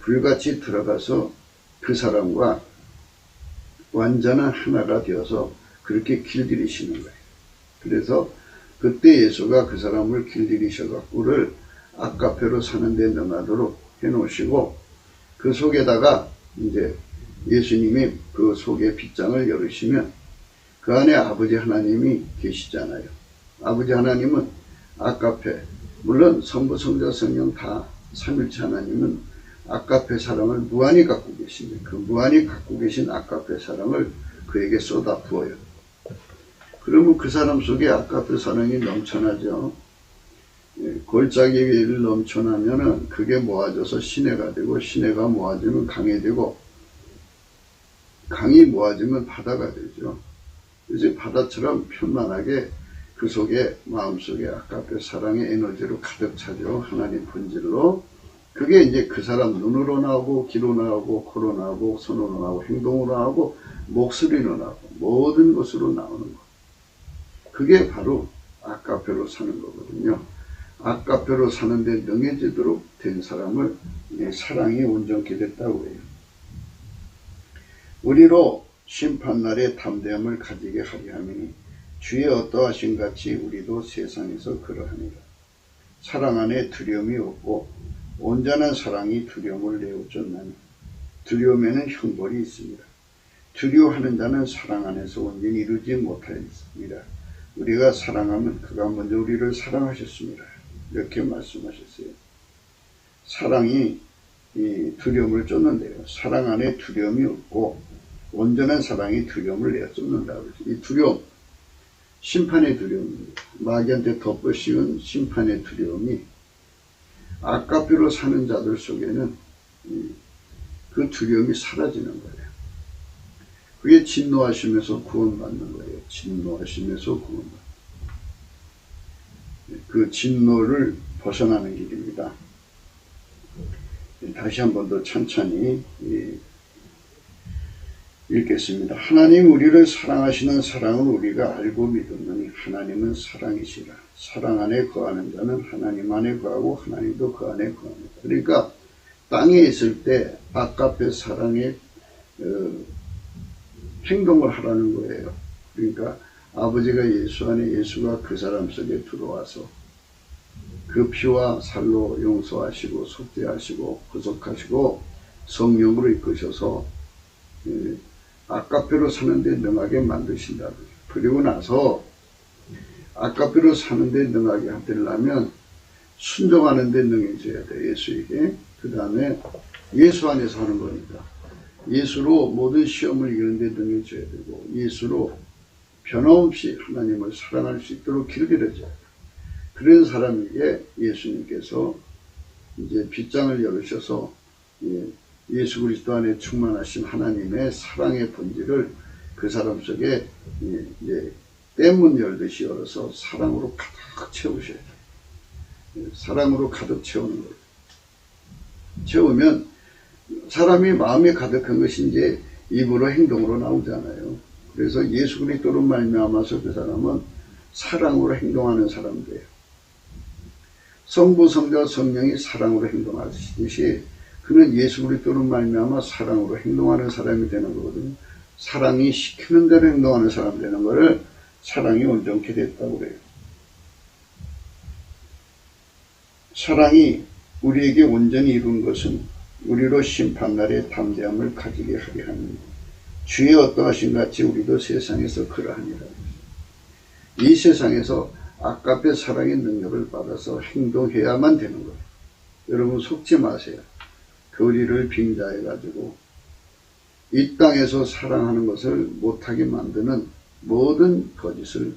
Speaker 1: 불같이 들어가서 그 사람과 완전한 하나가 되어서 그렇게 길들이시는 거예요. 그래서 그때 예수가 그 사람을 길들이셔갖고를 아까페로 사는데 능하도록 해놓으시고 그 속에다가 이제 예수님이 그 속에 빗장을 열으시면 그 안에 아버지 하나님이 계시잖아요. 아버지 하나님은 아까페 물론 성부, 성자, 성령 다 삼일체 하나님은 아까페 사랑을 무한히 갖고 계신데 그 무한히 갖고 계신 아까페 사랑을 그에게 쏟아 부어요. 그러면 그 사람 속에 아까페 사랑이 넘쳐나죠. 골짜기를 넘쳐나면은 그게 모아져서 시내가 되고 시내가 모아지면 강이 되고 강이 모아지면 바다가 되죠. 이제 바다처럼 편만하게 그 속에 마음속에 아까페 사랑의 에너지로 가득 차죠. 하나님 본질로. 그게 이제 그 사람 눈으로 나오고 귀로 나오고 코로 나오고 손으로 나오고 행동으로 나오고 목소리로 나오고 모든 것으로 나오는 거. 그게 바로 아까페로 사는 거거든요. 아까페로 사는데 능해지도록 된 사람을 사랑이 온전케 됐다고 해요. 우리로 심판날의 담대함을 가지게 하려 함이니 주의 어떠하신 같이 우리도 세상에서 그러하니라. 사랑 안에 두려움이 없고 온전한 사랑이 두려움을 내어쫓나니 두려움에는 형벌이 있습니다. 두려워하는 자는 사랑 안에서 온전히 이루지 못하였습니다. 우리가 사랑하면 그가 먼저 우리를 사랑하셨습니다. 이렇게 말씀하셨어요. 사랑이 이 두려움을 쫓는데요. 사랑 안에 두려움이 없고 온전한 사랑이 두려움을 내어쫓는다고 그랬어요. 이 두려움, 심판의 두려움입니다. 마귀한테 덮어씌운 심판의 두려움이 아까페로 사는 자들 속에는 그 두려움이 사라지는 거예요. 그게 진노하심에서 구원받는 거예요. 진노하심에서 구원받는 거예요. 그 진노를 벗어나는 길입니다. 다시 한 번 더 천천히 읽겠습니다. 하나님 우리를 사랑하시는 사랑을 우리가 알고 믿었느니 하나님은 사랑이시라. 사랑 안에 거하는 자는 하나님 안에 거하고 하나님도 그 안에 거합니다. 그러니까 땅에 있을 때 아까페 사랑의 행동을 하라는 거예요. 그러니까 아버지가 예수 안에 예수가 그 사람 속에 들어와서 그 피와 살로 용서하시고 속죄하시고 구속하시고 성령으로 이끄셔서 아까페로 사는데 능하게 만드신다. 그리고 나서 아까페로 사는데 능하게 하려면 순종하는데 능해져야 돼. 예수에게. 그 다음에 예수 안에서 하는 거니까 예수로 모든 시험을 이기는데 능해져야 되고 예수로 변함없이 하나님을 사랑할 수 있도록 길들여져야 돼. 그런 사람에게 예수님께서 이제 빗장을 열으셔서 예수 그리스도 안에 충만하신 하나님의 사랑의 본질을 그 사람 속에 이제 떼문 열듯이 열어서 사랑으로 가득 채우셔야 돼요. 사랑으로 가득 채우는 거예요. 채우면 사람이 마음에 가득한 것이 이제 입으로 행동으로 나오잖아요. 그래서 예수 그리스도로 말미암아서 그 사람은 사랑으로 행동하는 사람들이에요. 성부, 성자, 성령이 사랑으로 행동하듯이 그는 예수 그리스도로 말미암아 사랑으로 행동하는 사람이 되는 거거든요. 사랑이 시키는 대로 행동하는 사람 되는 거를 사랑이 온전케 됐다고 그래요. 사랑이 우리에게 온전히 이룬 것은 우리로 심판날에 담대함을 가지게 하려 합니다. 주의 어떠하신 같이 우리도 세상에서 그러하니라. 이 세상에서 아까페 사랑의 능력을 받아서 행동해야만 되는 거예요. 여러분 속지 마세요. 교리를 빙자해가지고 이 땅에서 사랑하는 것을 못하게 만드는 모든 거짓을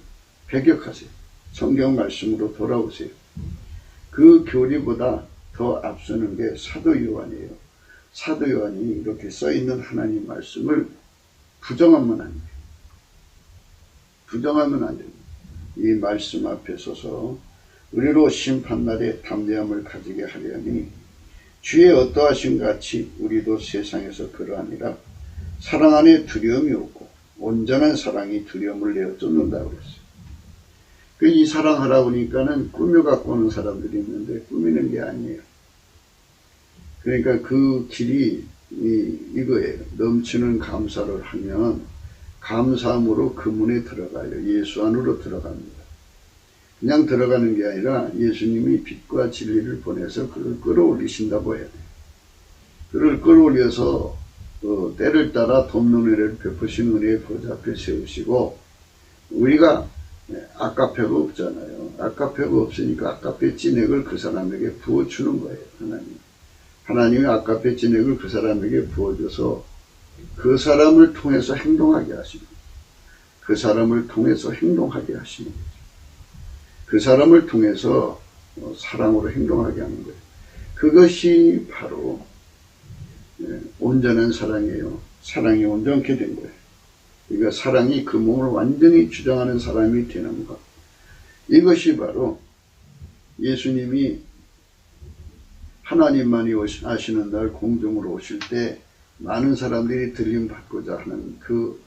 Speaker 1: 배격하세요. 성경 말씀으로 돌아오세요. 그 교리보다 더 앞서는 게 사도 요한이에요. 사도 요한이 이렇게 써있는 하나님 말씀을 부정하면 안 돼요. 부정하면 안 됩니다. 이 말씀 앞에 서서 우리로 심판날에 담대함을 가지게 하려니 주의 어떠하신 같이 우리도 세상에서 그러하니라. 사랑 안에 두려움이 없고 온전한 사랑이 두려움을 내어쫓는다고 그랬어요. 이 사랑하라고 하니까는 꾸며 갖고 오는 사람들이 있는데 꾸미는 게 아니에요. 그러니까 그 길이 이거예요. 넘치는 감사를 하면 감사함으로 그 문에 들어가요. 예수 안으로 들어갑니다. 그냥 들어가는 게 아니라 예수님이 빛과 진리를 보내서 그를 끌어올리신다고 해야 돼요. 그를 끌어올려서 때를 따라 돕는 은혜를 베푸시는 은혜의 보좌 앞에 세우시고 우리가 아까페가 없잖아요. 아까페가 없으니까 아까페 진액을 그 사람에게 부어주는 거예요. 하나님이 아까페 진액을 그 사람에게 부어줘서 그 사람을 통해서 행동하게 하시는 거예요. 그 사람을 통해서 행동하게 하시는 거죠. 그 사람을 통해서 사랑으로 행동하게 하는 거예요. 그것이 바로 온전한 사랑이에요. 사랑이 온전케 된 거예요. 그러니까 사랑이 그 몸을 완전히 주장하는 사람이 되는 것. 이것이 바로 예수님이 하나님만이 아시는 날 공중으로 오실 때 많은 사람들이 들림받고자 하는 그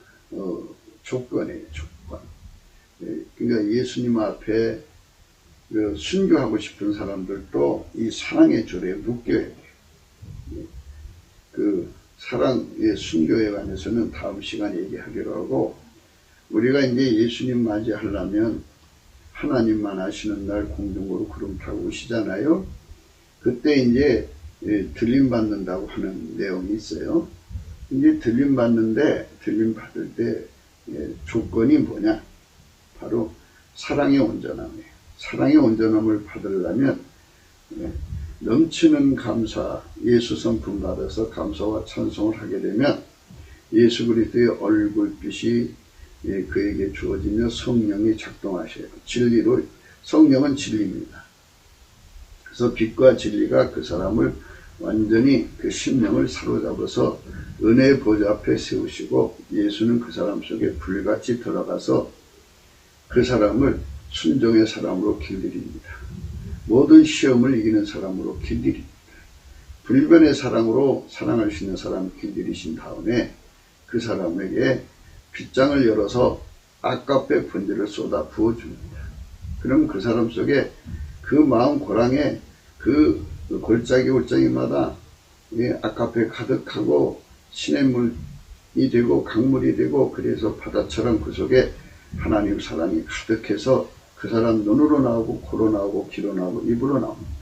Speaker 1: 조건이에요. 조건. 그러니까 예수님 앞에 순교하고 싶은 사람들도 이 사랑의 줄에 묶여야 돼요. 그 사랑의 순교에 관해서는 다음 시간에 얘기하기로 하고, 우리가 이제 예수님 맞이하려면 하나님만 아시는 날 공중으로 구름 타고 오시잖아요. 그때 이제 들림받는다고 하는 내용이 있어요. 이제 들림받는데, 들림받을 때 조건이 뭐냐? 바로 사랑의 온전함이에요. 사랑의 온전함을 받으려면 넘치는 감사, 예수 성품 받아서 감사와 찬송을 하게 되면 예수 그리스도의 얼굴빛이 그에게 주어지며 성령이 작동하셔요. 진리로, 성령은 진리입니다. 그래서 빛과 진리가 그 사람을 완전히 그 심령을 사로잡아서 은혜의 보좌 앞에 세우시고, 예수는 그 사람 속에 불같이 들어가서 그 사람을 순종의 사람으로 길들입니다. 모든 시험을 이기는 사람으로 길들입니다. 불변의 사랑으로 사랑할 수 있는 사람을 길들이신 다음에 그 사람에게 빗장을 열어서 아까페 번제를 쏟아 부어줍니다. 그럼 그 사람 속에 그 마음 고랑에 그 골짜기마다 아까페 가득하고 시냇물이 되고 강물이 되고, 그래서 바다처럼 그 속에 하나님 사랑이 가득해서 그 사람 눈으로 나오고 코로 나오고 귀로 나오고 입으로 나옵니다.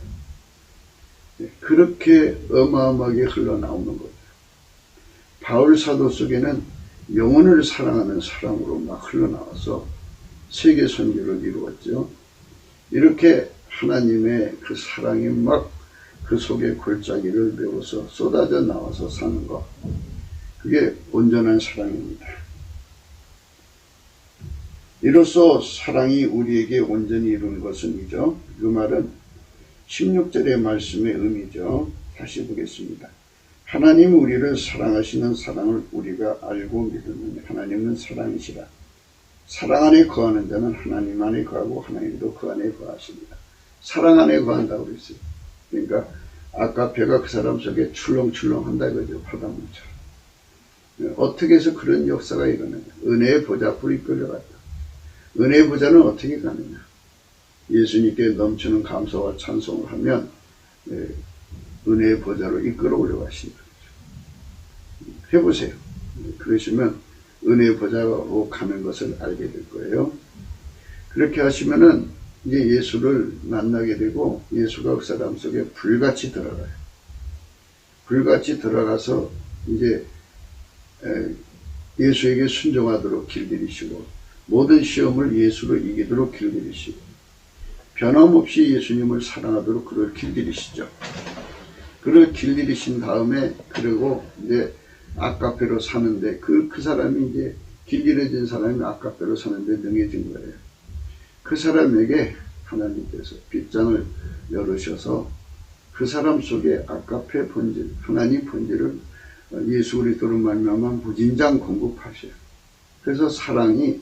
Speaker 1: 그렇게 어마어마하게 흘러나오는 거죠. 바울 사도 속에는 영혼을 사랑하는 사랑으로 막 흘러나와서 세계 선교를 이루었죠. 이렇게 하나님의 그 사랑이 막 그 속에 골짜기를 메워서 쏟아져 나와서 사는 것, 그게 온전한 사랑입니다. 이로써 사랑이 우리에게 온전히 이루는 것은 이죠. 그 말은 16절의 말씀의 의미죠. 다시 보겠습니다. 하나님 우리를 사랑하시는 사랑을 우리가 알고 믿으면 하나님은 사랑이시라. 사랑 안에 거하는 자는 하나님 안에 거하고 하나님도 그 안에 거하십니다. 사랑 안에 거한다고 그랬어요. 그러니까 아까페가 그 사람 속에 출렁출렁 한다 이거죠. 바닷물처럼. 어떻게 해서 그런 역사가 일어나냐. 은혜의 보좌 불이 끌려갔다. 은혜의 보좌는 어떻게 가느냐. 예수님께 넘치는 감사와 찬송을 하면 은혜의 보좌로 이끌어 올려가신다. 해보세요. 그러시면 은혜의 보좌로 가는 것을 알게 될 거예요. 그렇게 하시면은 이제 예수를 만나게 되고, 예수가 그 사람 속에 불같이 들어가요. 불같이 들어가서 이제 예수에게 순종하도록 길들이시고, 모든 시험을 예수로 이기도록 길들이시고, 변함없이 예수님을 사랑하도록 그를 길들이시죠. 그를 길들이신 다음에, 그리고 이제 아까페로 사는데, 그 사람이 이제 길들여진 사람이 아까페로 사는데 능해진 거예요. 그 사람에게 하나님께서 빗장을 열으셔서 그 사람 속에 아까페 본질, 하나님 본질을 예수 그리스도로 말미암아 무진장 공급하셔요. 그래서 사랑이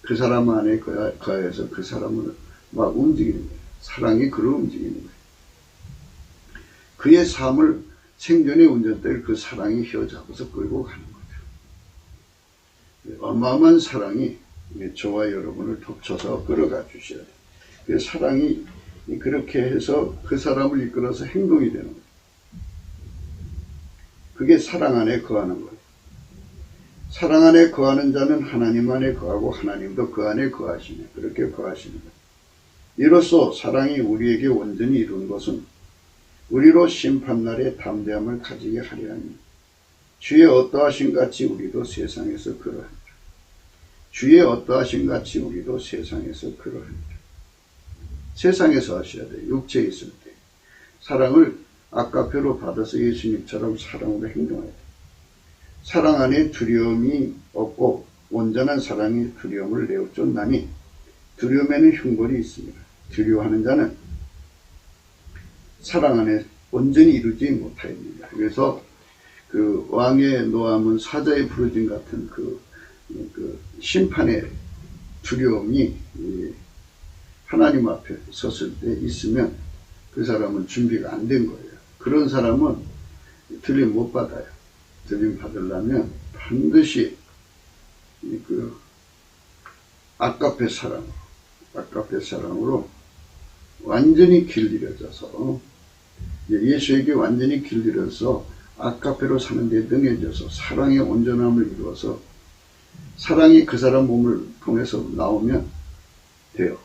Speaker 1: 그 사람 안에 거해서 그 사람을 막 움직이는 거예요. 사랑이 그를 움직이는 거예요. 그의 삶을, 생존의 운전대를 그 사랑이 휘어잡아서 끌고 가는 거죠. 어마어마한 사랑이 저와 여러분을 덮쳐서 끌어가 주셔야 돼요. 그 사랑이 그렇게 해서 그 사람을 이끌어서 행동이 되는 거예요. 그게 사랑 안에 거하는 거예요. 사랑 안에 거하는 자는 하나님 안에 거하고 하나님도 그 안에 거하시네. 그렇게 거하시는 거예요. 이로써 사랑이 우리에게 온전히 이룬 것은 우리로 심판날에 담대함을 가지게 하려 하니 주의 어떠하신 같이 우리도 세상에서 그러하니라. 주의 어떠하신 같이 우리도 세상에서 그러합니다. 세상에서 하셔야 돼요. 육체에 있을 때. 사랑을 아까페로 받아서 예수님처럼 사랑으로 행동해야 돼요. 사랑 안에 두려움이 없고 온전한 사랑이 두려움을 내어쫓나니 두려움에는 흉벌이 있습니다. 두려워하는 자는 사랑 안에 온전히 이루지 못하입니다. 그래서 그 왕의 노함은 사자의 부르짖음 같은 그 심판의 두려움이 하나님 앞에 섰을 때 있으면 그 사람은 준비가 안 된 거예요. 그런 사람은 들림 못 받아요. 들림 받으려면 반드시 그 아까페 사랑으로 완전히 길들여져서 예수에게 완전히 길들여서 아까페로 사는 데 능해져서 사랑의 온전함을 이루어서 사랑이 그 사람 몸을 통해서 나오면 돼요.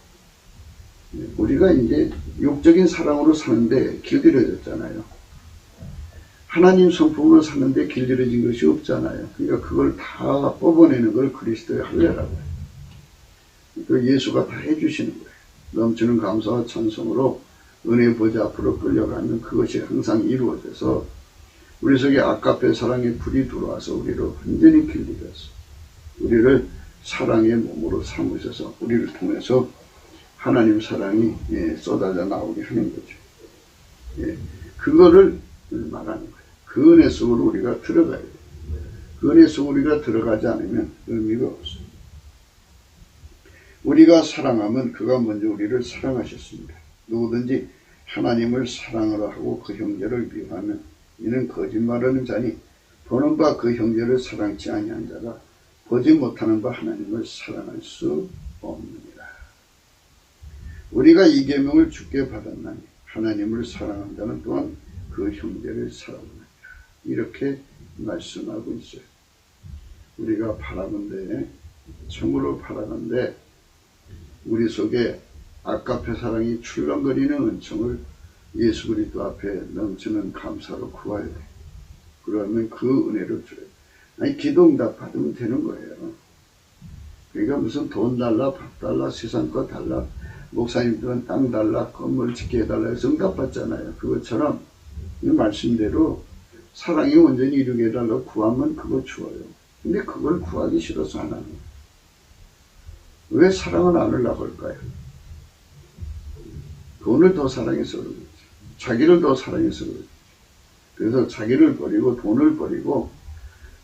Speaker 1: 우리가 이제 육적인 사랑으로 사는데 길들여졌잖아요. 하나님 성품으로 사는데 길들여진 것이 없잖아요. 그러니까 그걸 다 뽑아내는 걸 그리스도의 할례라고요. 그 예수가 다 해주시는 거예요. 넘치는 감사와 찬송으로 은혜 보좌 앞으로 끌려가면 그것이 항상 이루어져서 우리 속에 아까페 사랑의 불이 들어와서 우리를 완전히 길들여서 우리를 사랑의 몸으로 삼으셔서 우리를 통해서 하나님 사랑이 쏟아져 나오게 하는 거죠. 그거를 말하는 거예요. 그 은혜 속으로 우리가 들어가야 돼요. 그 은혜 속으로 우리가 들어가지 않으면 의미가 없어요. 우리가 사랑하면 그가 먼저 우리를 사랑하셨습니다. 누구든지 하나님을 사랑하라 하고 그 형제를 미워하면 이는 거짓말하는 자니 보는 바 그 형제를 사랑치 아니한 자가 보지 못하는 바 하나님을 사랑할 수 없느니라. 우리가 이 계명을 주께 받았나니 하나님을 사랑한 자는 또한 그 형제를 사랑하느니라. 이렇게 말씀하고 있어요. 우리가 바라건대 참으로 바라건대 우리 속에 아까페 사랑이 출렁거리는 은총을 예수 그리스도 앞에 넘치는 감사로 구해야 돼. 그러면 그 은혜를 줘요. 아니 기도응답 받으면 되는 거예요. 그러니까 무슨 돈 달라, 밥 달라, 세상 거 달라, 목사님들은 땅 달라, 건물 짓게 해달라 해서 응답 받잖아요. 그것처럼 이 말씀대로 사랑이 온전히 이루게 해달라고 구하면 그거 주어요. 근데 그걸 구하기 싫어서 안 하는 거예요. 왜 사랑을 안 하려고 할까요? 돈을 더 사랑해서 그러죠. 자기를 더 사랑해서 그러죠. 그래서 자기를 버리고 돈을 버리고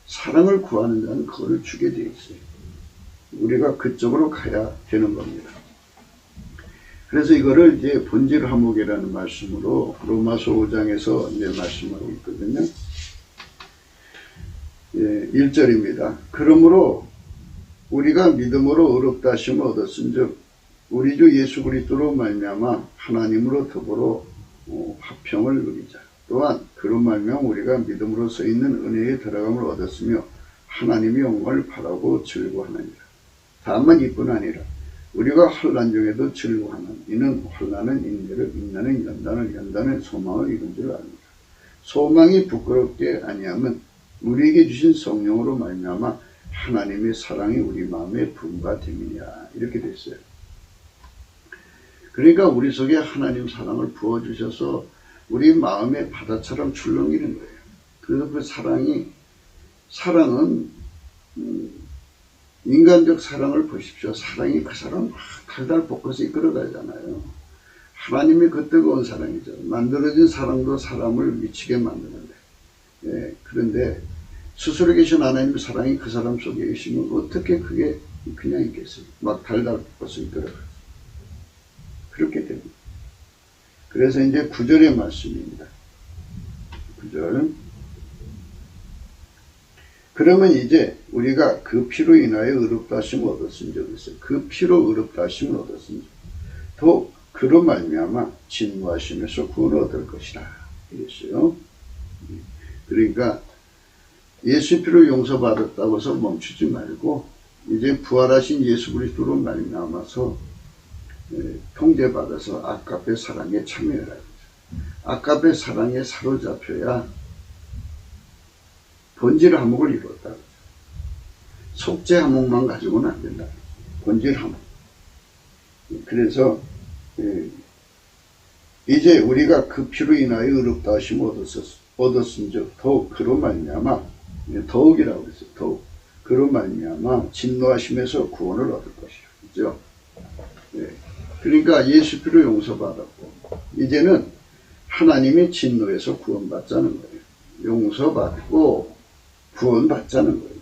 Speaker 1: 사랑을 구하는 자는 그거를 주게 돼 있어요. 우리가 그쪽으로 가야 되는 겁니다. 그래서 이거를 이제 본질 화목이라는 말씀으로 로마서 5장에서 이제 말씀하고 있거든요. 1절입니다. 그러므로 우리가 믿음으로 의롭다 하심을 얻었은즉 우리 주 예수 그리스도로 말미암아 하나님으로 더불어 화평을 누리자. 또한 그로 말미암아 우리가 믿음으로 서 있는 은혜에 들어감을 얻었으며 하나님의 영광을 바라고 즐거워하느니라. 다만 이뿐 아니라 우리가 환난 중에도 즐거워하는 이는 환난은 인내를, 인내는 연단을, 연단은 소망을 이룬 줄 압니다. 소망이 부끄럽게 아니하면 우리에게 주신 성령으로 말미암아 하나님의 사랑이 우리 마음에 분가 됨이냐. 이렇게 됐어요. 그러니까 우리 속에 하나님 사랑을 부어주셔서 우리 마음의 바다처럼 출렁이는 거예요. 그래서 그 사랑은 인간적 사랑을 보십시오. 사랑이 그 사람 막 달달 볶아서 이끌어가잖아요. 하나님의 그 뜨거운 사랑이죠. 만들어진 사랑도 사람을 미치게 만드는데. 그런데 스스로 계신 하나님의 사랑이 그 사람 속에 계시면 어떻게 그게 그냥 있겠어요. 막 달달 볶아서 이끌어가요. 그렇게 됩니다. 그래서 이제 9절의 말씀입니다. 9절. 그러면 이제 우리가 그 피로 인하여 의롭다 하심을 얻었은 적이 있어요. 그 피로 의롭다 하심을 얻었은 적. 또 그로 말미암아 진노하심에서 구원을 얻을 것이라. 이랬어요. 그러니까 예수 피로 용서받았다고 해서 멈추지 말고 이제 부활하신 예수 그리스도로 말미암아서 통제받아서 아까페 사랑에 참여해라. 아까페 사랑에 사로잡혀야 본질 화목을 이뤘다. 속죄 화목만 가지고는 안 된다. 본질 화목. 그래서 이제 우리가 그 피로 인하여 의롭다 하심을 얻었은즉 더욱 그로 말미암아, 더욱이라고 그랬어요. 더욱 그로 말미암아 진노하심에서 구원을 얻을 것이라. 그죠? 그러니까 예수 피로 용서받았고 이제는 하나님의 진노에서 구원받자는 거예요. 용서받고 구원받자는 거예요.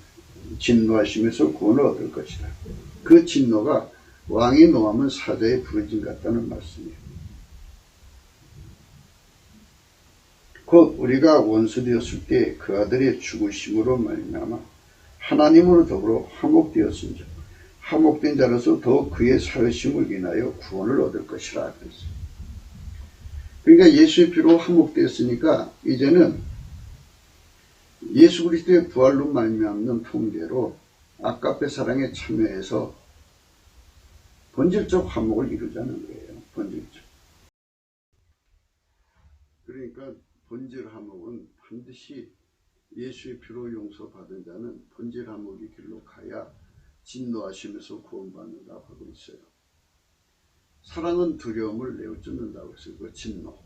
Speaker 1: 진노하심에서 구원을 얻을 것이라. 그 진노가 왕이 노하면 사자의 부르짐 같다는 말씀이에요. 곧 우리가 원수되었을 때 그 아들의 죽으심으로 말미암아 하나님으로 더불어 화목되었은즉 화목된 자로서 더욱 그의 사으심을 인하여 구원을 얻을 것이라 그랬어요. 그러니까 예수의 피로 화목되었으니까 이제는 예수 그리스도의 부활로 말미암는 통제로 아가페 사랑에 참여해서 본질적 화목을 이루자는 거예요. 본질적. 그러니까 본질 화목은 반드시 예수의 피로 용서받은 자는 본질 화목의 길로 가야 진노하심에서 구원받는다고 하고 있어요. 사랑은 두려움을 내어쫓는다고 해서 그 진노.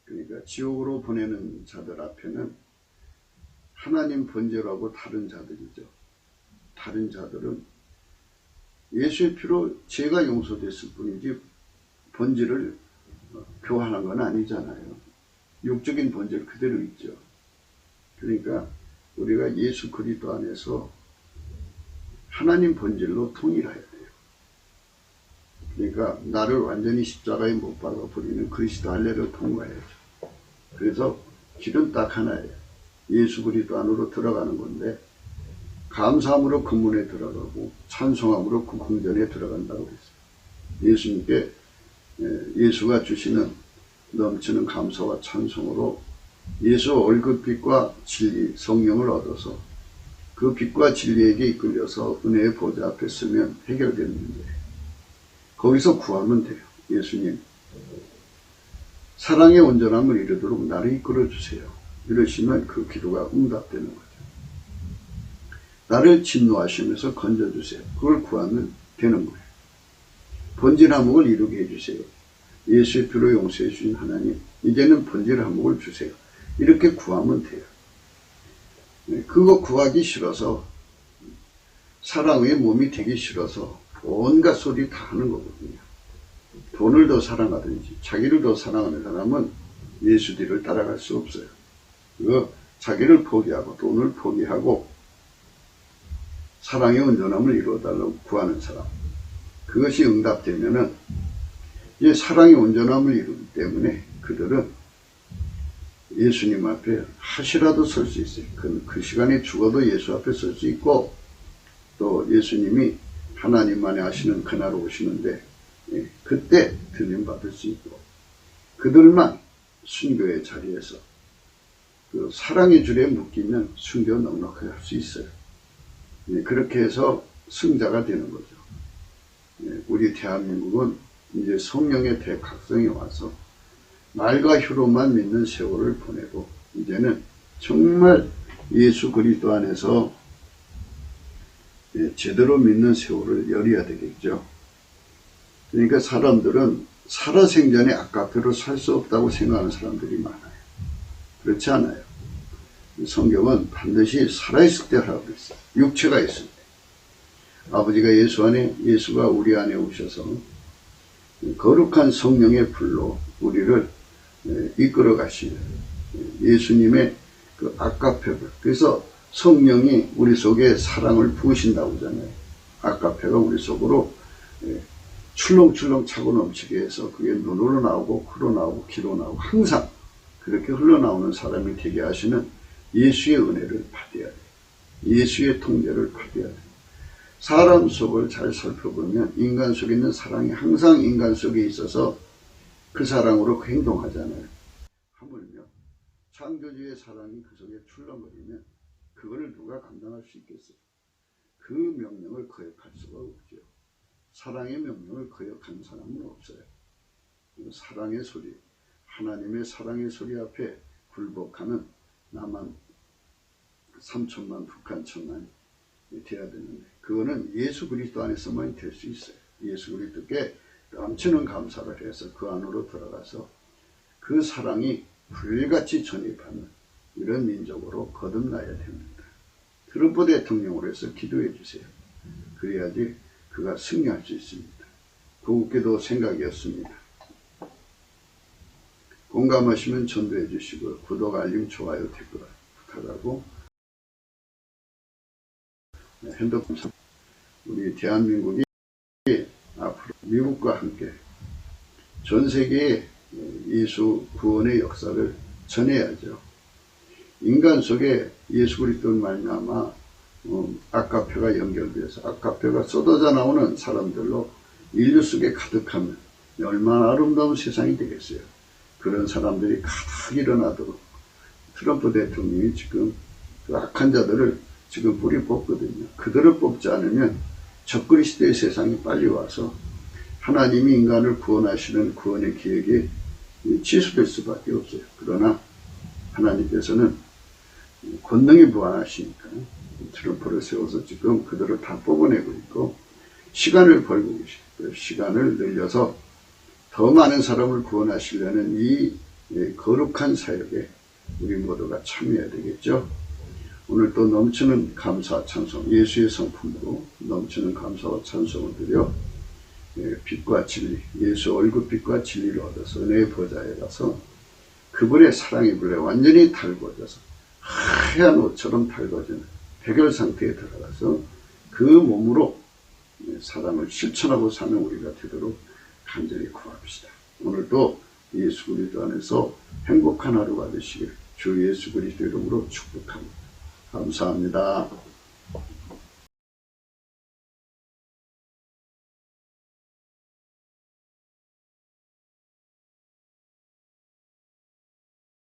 Speaker 1: 그러니까 지옥으로 보내는 자들 앞에는 하나님 본질하고 다른 자들이죠. 다른 자들은 예수의 피로 죄가 용서됐을 뿐이지 본질을 교환한 건 아니잖아요. 육적인 본질 그대로 있죠. 그러니까 우리가 예수 그리스도 안에서 하나님 본질로 통일해야 돼요. 그러니까 나를 완전히 십자가에 못 박아 버리는 그리스도 할례를 통과해야죠. 그래서 길은 딱 하나예요. 예수 그리스도 안으로 들어가는 건데 감사함으로 그 문에 들어가고 찬송함으로 그 궁전에 들어간다고 그랬어요. 예수님께 예수가 주시는 넘치는 감사와 찬송으로 예수 얼굴빛과 진리 성령을 얻어서 그 빛과 진리에게 이끌려서 은혜의 보좌 앞에 서면 해결되는 문제예요. 거기서 구하면 돼요. 예수님 사랑의 온전함을 이루도록 나를 이끌어 주세요. 이러시면 그 기도가 응답되는 거죠. 나를 진노하시면서 건져주세요. 그걸 구하면 되는 거예요. 본질 화목을 이루게 해주세요. 예수의 피로 용서해 주신 하나님, 이제는 본질 화목을 주세요. 이렇게 구하면 돼요. 그거 구하기 싫어서 사랑의 몸이 되기 싫어서 온갖 소리 다 하는 거거든요. 돈을 더 사랑하든지 자기를 더 사랑하는 사람은 예수 뒤를 따라갈 수 없어요. 그거 자기를 포기하고 돈을 포기하고 사랑의 온전함을 이루어달라고 구하는 사람, 그것이 응답되면은 이제 사랑의 온전함을 이루기 때문에 그들은 예수님 앞에 하시라도 설 수 있어요. 그 시간에 죽어도 예수 앞에 설 수 있고 또 예수님이 하나님만이 하시는 그날 오시는데 그때 들림받을 수 있고 그들만 순교의 자리에서 그 사랑의 줄에 묶이면 순교 넉넉하게 할 수 있어요. 그렇게 해서 승자가 되는 거죠. 우리 대한민국은 이제 성령의 대각성이 와서 말과 혀로만 믿는 세월을 보내고 이제는 정말 예수 그리스도 안에서 제대로 믿는 세월을 열어야 되겠죠. 그러니까 사람들은 살아생전에 아까페로 살 수 없다고 생각하는 사람들이 많아요. 그렇지 않아요. 성경은 반드시 살아있을 때 하라고 그랬어요. 육체가 있을 때. 아버지가 예수가 우리 안에 오셔서 거룩한 성령의 불로 우리를 이끌어 가시는 예수님의 그 아까페불. 그래서 성령이 우리 속에 사랑을 부으신다고 하잖아요. 아까페가 우리 속으로 출렁출렁 차고 넘치게 해서 그게 눈으로 나오고 코로 나오고 귀로 나오고 항상 그렇게 흘러나오는 사람이 되게 하시는 예수의 은혜를 받아야 돼요. 예수의 통제를 받아야 돼요. 사람 속을 잘 살펴보면 인간 속에 있는 사랑이 항상 인간 속에 있어서 그 사랑으로 행동하잖아요. 하물며 창조주의 사랑이 그 속에 출렁거리면 그거를 누가 감당할 수 있겠어요? 그 명령을 거역할 수가 없죠. 사랑의 명령을 거역하는 사람은 없어요. 사랑의 소리, 하나님의 사랑의 소리 앞에 굴복하는 남한 3천만, 북한 1천만 돼야 되는데 그거는 예수 그리스도 안에서만 될 수 있어요. 예수 그리스도께 넘치는 감사를 해서 그 안으로 들어가서 그 사랑이 불같이 전입하는 이런 민족으로 거듭나야 됩니다. 트럼프 대통령으로 해서 기도해 주세요. 그래야지 그가 승리할 수 있습니다. 구국기도 생각이었습니다. 공감하시면 전도해 주시고 구독, 알림, 좋아요, 댓글 부탁하고 핸드폰 우리 대한민국이 앞으로 미국과 함께 전 세계에 예수 구원의 역사를 전해야죠. 인간 속에 예수 그리스도를 말미암아 아까페가 연결돼서 아까페가 쏟아져 나오는 사람들로 인류 속에 가득하면 얼마나 아름다운 세상이 되겠어요. 그런 사람들이 가득 일어나도록 트럼프 대통령이 지금 그 악한 자들을 지금 뿌리 뽑거든요. 그들을 뽑지 않으면 적그리스도의 세상이 빨리 와서 하나님이 인간을 구원하시는 구원의 계획이 취소될 수밖에 없어요. 그러나 하나님께서는 권능이 무한하시니까 트럼프를 세워서 지금 그들을 다 뽑아내고 있고 시간을 벌고 계시고 시간을 늘려서 더 많은 사람을 구원하시려는 이 거룩한 사역에 우리 모두가 참여해야 되겠죠. 오늘 또 넘치는 감사 찬송 예수의 성품으로 넘치는 감사와 찬송을 드려 빛과 진리 예수 얼굴빛과 진리를 얻어서 은혜의 보좌에 가서 그분의 사랑의 불에 완전히 달궈져서 하얀 옷처럼 달궈지는 백열 상태에 들어가서 그 몸으로 사랑을 실천하고 사는 우리가 되도록 간절히 구합시다. 오늘도 예수 그리스도 안에서 행복한 하루가 되시길 주 예수 그리스도 이름으로 축복합니다. 감사합니다.